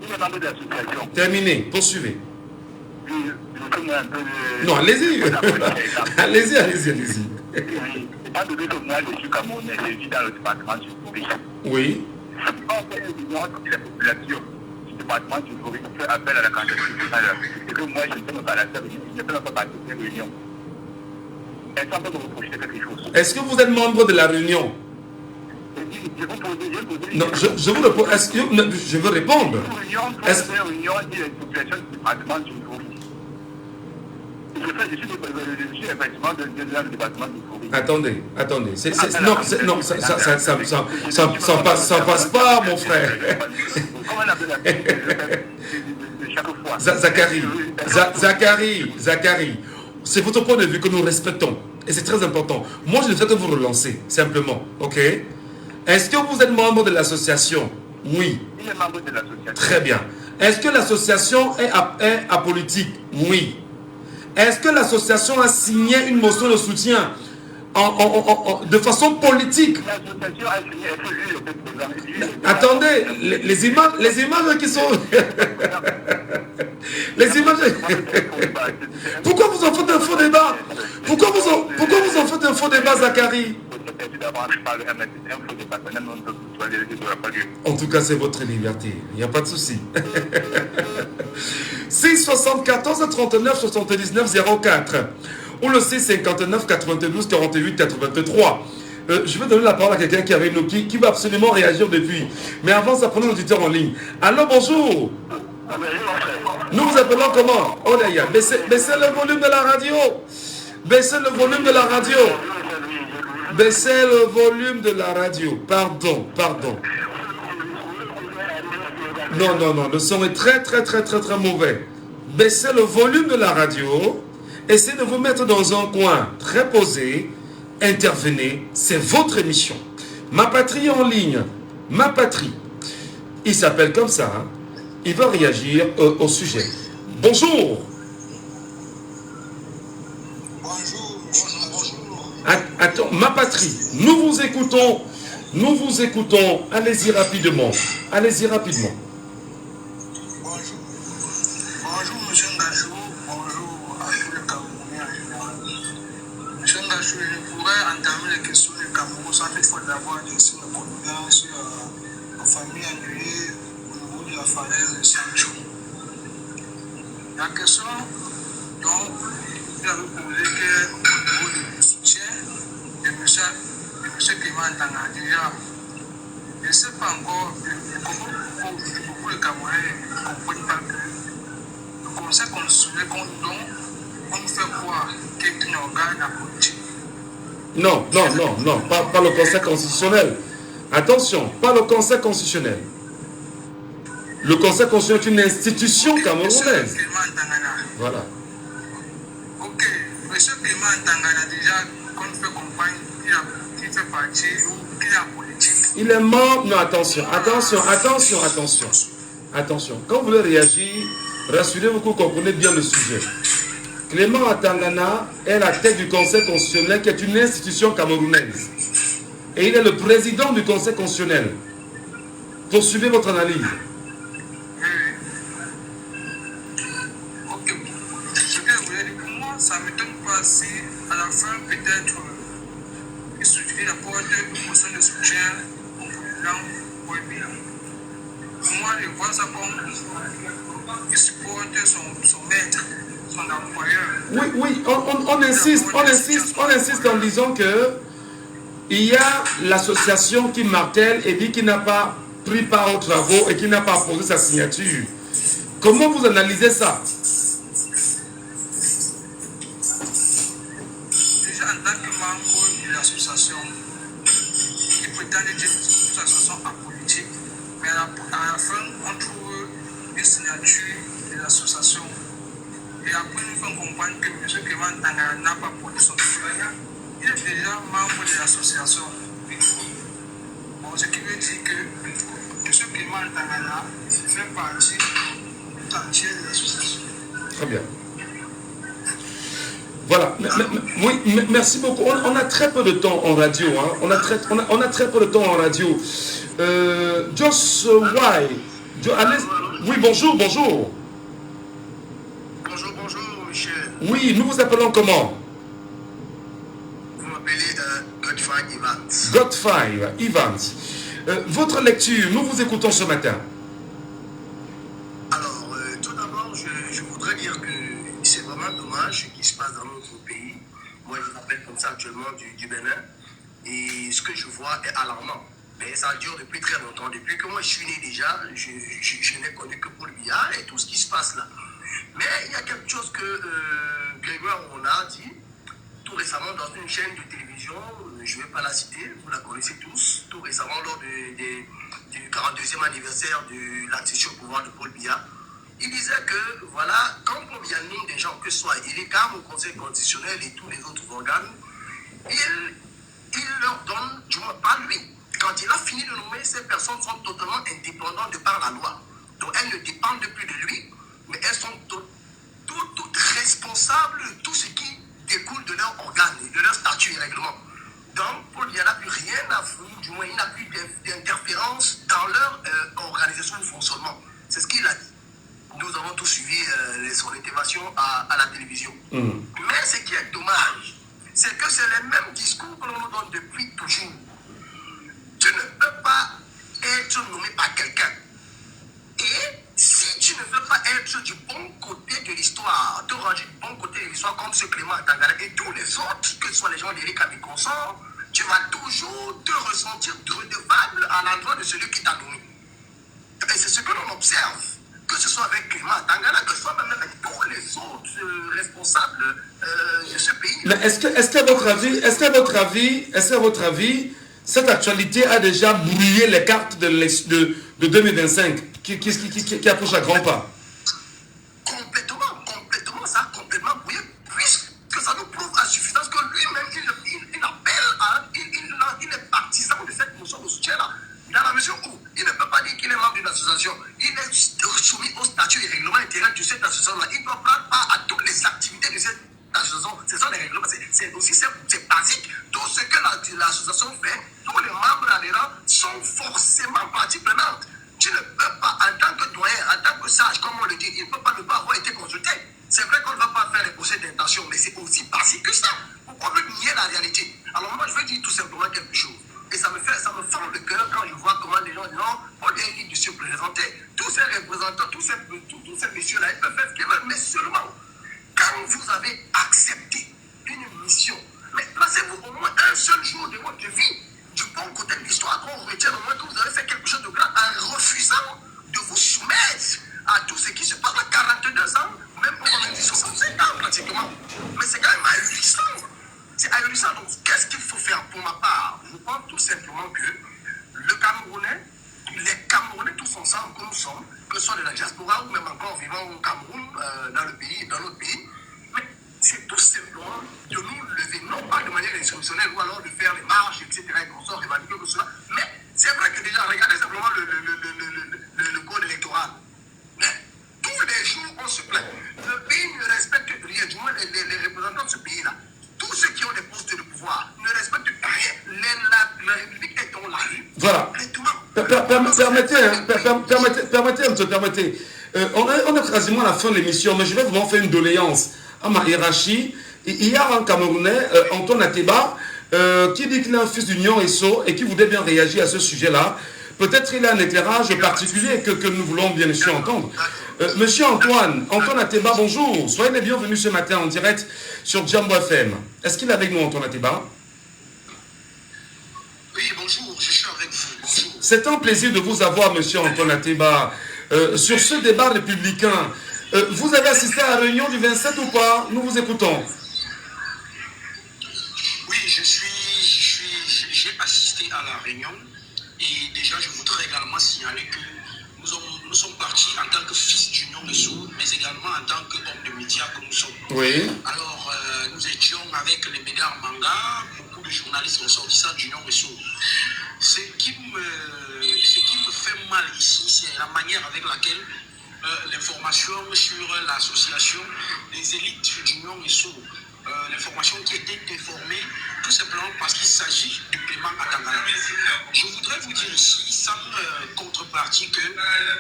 Il est membre de l'association. Terminé. Poursuivez. Oui, je me un peu de... Non, allez-y. allez-y. Étant donné que moi, je suis Camerounais, je vis dans le département du tourisme. Oui. On fait une vision de la population du département du tourisme, on fait appel à la candidature. Et que moi, je ne peux pas participer à cette réunion. Est-ce qu'on peut me reprocher quelque chose? Est-ce que vous êtes membre de la réunion? Je vous pose. Non, je vous réponds. Est-ce que je veux répondre? Est-ce que une réunion dit la population du département du tourisme? Je suis effectivement dans le département du tourisme. Attendez. Non, ça passe pas, mon frère. Comment on appelle la chaque fois? Zachary, c'est votre point de vue que nous respectons. Et c'est très important. Moi, je ne fais que vous relancer, simplement. Ok? Est-ce que vous êtes membre de l'association? Oui. Il est membre de l'association. Très bien. Est-ce que l'association est apolitique? Oui. Est-ce que l'association a signé une motion de soutien de façon politique? L'association a signé, est-ce que lui était présent? Attendez, les images qui sont... les images... Pourquoi vous en faites un faux débat? Pourquoi vous en faites un faux débat, Zachary? En tout cas, c'est votre liberté. Il n'y a pas de souci. 674 39 79 04 ou le 659 92 48 83. Je vais donner la parole à quelqu'un qui avait qui va absolument réagir depuis. Mais avant ça, prenons l'auditeur en ligne. Allô, bonjour. Nous vous appelons comment? Oh là, baissez le volume de la radio. Baissez le volume de la radio. Baissez le volume de la radio. Pardon. Non, le son est très mauvais. Baissez le volume de la radio essayez de vous mettre dans un coin très posé, intervenez, c'est votre émission. Ma patrie en ligne, ma patrie. Il s'appelle comme ça, hein. Il va réagir au sujet. Bonjour. Attends, ma patrie, nous vous écoutons, allez-y rapidement, Bonjour, monsieur Ngachou, bonjour à tous les Camerounais en général. Monsieur Ngachou, je pourrais entamer les questions du Cameroun sans toutefois d'avoir des signes de condoléances aux familles annulées au niveau de la falaise de Sancho. La question, donc, vous avez posé qu'au niveau du soutien de monsieur Clément Tanga, déjà, je ne sais pas encore comment beaucoup de Camerounais ne comprennent pas que le Conseil constitutionnel qu'on nous donne, on nous fait croire qu'il est un organe à politique. Non, pas le Conseil constitutionnel. Attention, pas le Conseil constitutionnel. Le Conseil constitutionnel est une institution camerounaise. Voilà. Ok, monsieur Clément Tangana, déjà, qu'on nous fait comprendre qu'il fait partie ou qu'il est en politique. Il est membre. Non, attention. Quand vous voulez réagir, rassurez-vous que vous comprenez bien le sujet. Clément Atangana est la tête du Conseil constitutionnel qui est une institution camerounaise. Et il est le président du Conseil constitutionnel. Poursuivez votre analyse. Ok, ce que je voulais dire pour moi, ça ne m'étonne pas si à la fin peut-être il apporte une motion de soutien au président Ouébila. Pour moi, je vois ça comme il supporte son maître, son employeur. Oui, on insiste en disant que il y a l'association qui martèle et dit qu'il n'a pas pris part aux travaux et qu'il n'a pas posé sa signature. Comment vous analysez ça? Déjà, en tant que membre de l'association, qui prétend être une association apolitique, mais à la fin, on trouve une signature de l'association. Et après, nous faisons comprendre que M. Clément Tangana n'a pas porté son soutien. Il est déjà membre de l'association. Bon, ce qui veut dire que M. Clément Tangana fait partie tout entière de l'association. Très bien. Voilà. Oui, merci beaucoup. On a très peu de temps en radio. Hein. On a très peu de temps en radio. Josh Why. Oui, bonjour. Bonjour, Michel. Oui, nous vous appelons comment? Vous m'appelez Godfrey Evans. Godfrey Evans. Votre lecture, nous vous écoutons ce matin. Alors, tout d'abord, je voudrais dire que c'est vraiment dommage ce qui se passe dans notre pays. Moi, je m'appelle comme ça actuellement du Bénin. Et ce que je vois est alarmant. Mais ça dure depuis très longtemps. Depuis que moi je suis né déjà, je n'ai connu que Paul Biya et tout ce qui se passe là. Mais il y a quelque chose que Grégoire Ronard a dit tout récemment dans une chaîne de télévision, je ne vais pas la citer, vous la connaissez tous, tout récemment lors du 42e anniversaire de l'accession au pouvoir de Paul Biya. Il disait que, voilà, quand Paul Biya nomme des gens, que ce soit ILECAM au Conseil constitutionnel et tous les autres organes, il leur donne, du moins pas lui, quand il a fini de nommer, ces personnes sont totalement indépendantes de par la loi. Donc elles ne dépendent plus de lui, mais elles sont toutes responsables de tout ce qui découle de leur organe, de leur statut et règlement. Donc Paul Biya n'a plus rien à foutre, du moins il n'a plus d'interférence dans leur organisation de fonctionnement. C'est ce qu'il a dit. Nous avons tous suivi son intervention à la télévision. Mais ce qui est dommage, c'est que c'est les mêmes discours que l'on nous donne depuis toujours. Tu ne peux pas être nommé par quelqu'un. Et si tu ne veux pas être du bon côté de l'histoire, te ranger du bon côté de l'histoire comme ce Clément Tangana et tous les autres, que ce soit les gens d'Éric Abiconsor, tu vas toujours te ressentir redevable à l'endroit de celui qui t'a nommé. Et c'est ce que l'on observe, que ce soit avec Clément Tangana, que ce soit même avec tous les autres responsables de ce pays. Mais est-ce qu'à votre avis, cette actualité a déjà brouillé les cartes de 2025 qui approche à grands pas? Complètement, ça a complètement brouillé, puisque suffisance que lui-même, il appelle, il est partisan de cette motion de soutien-là. Dans la mesure où il ne peut pas dire qu'il est membre d'une association, il est soumis au statut et règlement intérieur de cette association-là. Il doit prendre part à toutes les activités de cette association. Ce sont les règlements, c'est basique. Tout ce que l'association fait, tous les membres adhérents sont forcément partie prenante. Tu ne peux pas, en tant que doyen, en tant que sage, comme on le dit, il ne peut pas ne pas avoir été consulté. C'est vrai qu'on ne va pas faire les procès d'intention, mais c'est aussi basique que ça. Pourquoi veut nier la réalité? Alors moi, je veux dire tout simplement quelque chose. Et ça me fend le cœur quand je vois comment les gens disent non, on lui a dit de se présenter. Tous ces représentants, tous ces messieurs-là, ils peuvent faire ce qu'ils veulent, mais seulement quand vous avez accepté une mission, mais placez-vous au moins un seul jour de votre vie du bon côté de l'histoire, qu'on retient au moins que vous avez fait quelque chose de grand en refusant de vous soumettre à tout ce qui se passe à 42 ans, même pour on a dit 65 ans pratiquement. Mais c'est quand même ahurissant. C'est ahurissant. Donc, qu'est-ce qu'il faut faire pour ma part? Je pense tout simplement que le Camerounais, les Camerounais tous ensemble comme nous sommes, que ce soit de la diaspora ou même encore vivant au Cameroun, dans le pays, dans notre pays, mais c'est tout simplement de nous lever, non pas de manière institutionnelle ou alors de faire les marches, etc., et qu'on sort évaluer que cela, mais c'est vrai que déjà, regardez simplement le code électoral. Mais tous les jours, on se plaint. Le pays ne respecte rien, du moins les représentants de ce pays-là. Tous ceux qui ont des postes de pouvoir ne respectent rien. La République est dans la rue. Voilà. Permettez. On est quasiment à la fin de l'émission, mais je vais vraiment faire une doléance à ma hiérarchie. Il y a un Camerounais, Antoine Ateba, qui dit qu'il est un fils d'Union ESSO et qui voudrait bien réagir à ce sujet-là. Peut-être il a un éclairage particulier que nous voulons bien sûr entendre. Monsieur Antoine Ateba, bonjour. Soyez les bienvenus ce matin en direct sur Jambo FM. Est-ce qu'il est avec nous, Antoine Ateba? Oui, bonjour, je suis avec vous. Bonjour. C'est un plaisir de vous avoir, monsieur Antoine Ateba. Sur ce débat républicain, vous avez assisté à la réunion du 27 ou pas? Nous vous écoutons. Oui, j'ai assisté à la réunion. Et déjà, je voudrais également signaler que nous sommes partis en tant que fils d'Union ESSO, mais également en tant qu'hommes de médias que nous sommes. Oui. Alors, nous étions avec les Bédard Manga, beaucoup de journalistes ressortissants d'Union ESSO. Ce qui me fait mal ici, c'est la manière avec laquelle l'information sur l'association des élites d'Union ESSO, l'information qui était déformée, tout simplement parce qu'il s'agit du paiement à Tangana. Je voudrais vous dire ici, sans contrepartie, que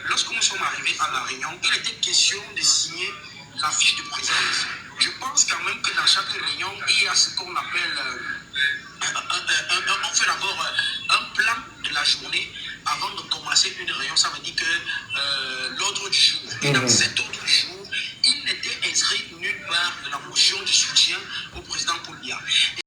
lorsque nous sommes arrivés à la réunion, il était question de signer la fiche de présence. Je pense quand même que dans chaque réunion, il y a ce qu'on appelle, on fait d'abord un plan de la journée avant de commencer une réunion. Ça veut dire que l'ordre du jour. Et dans cet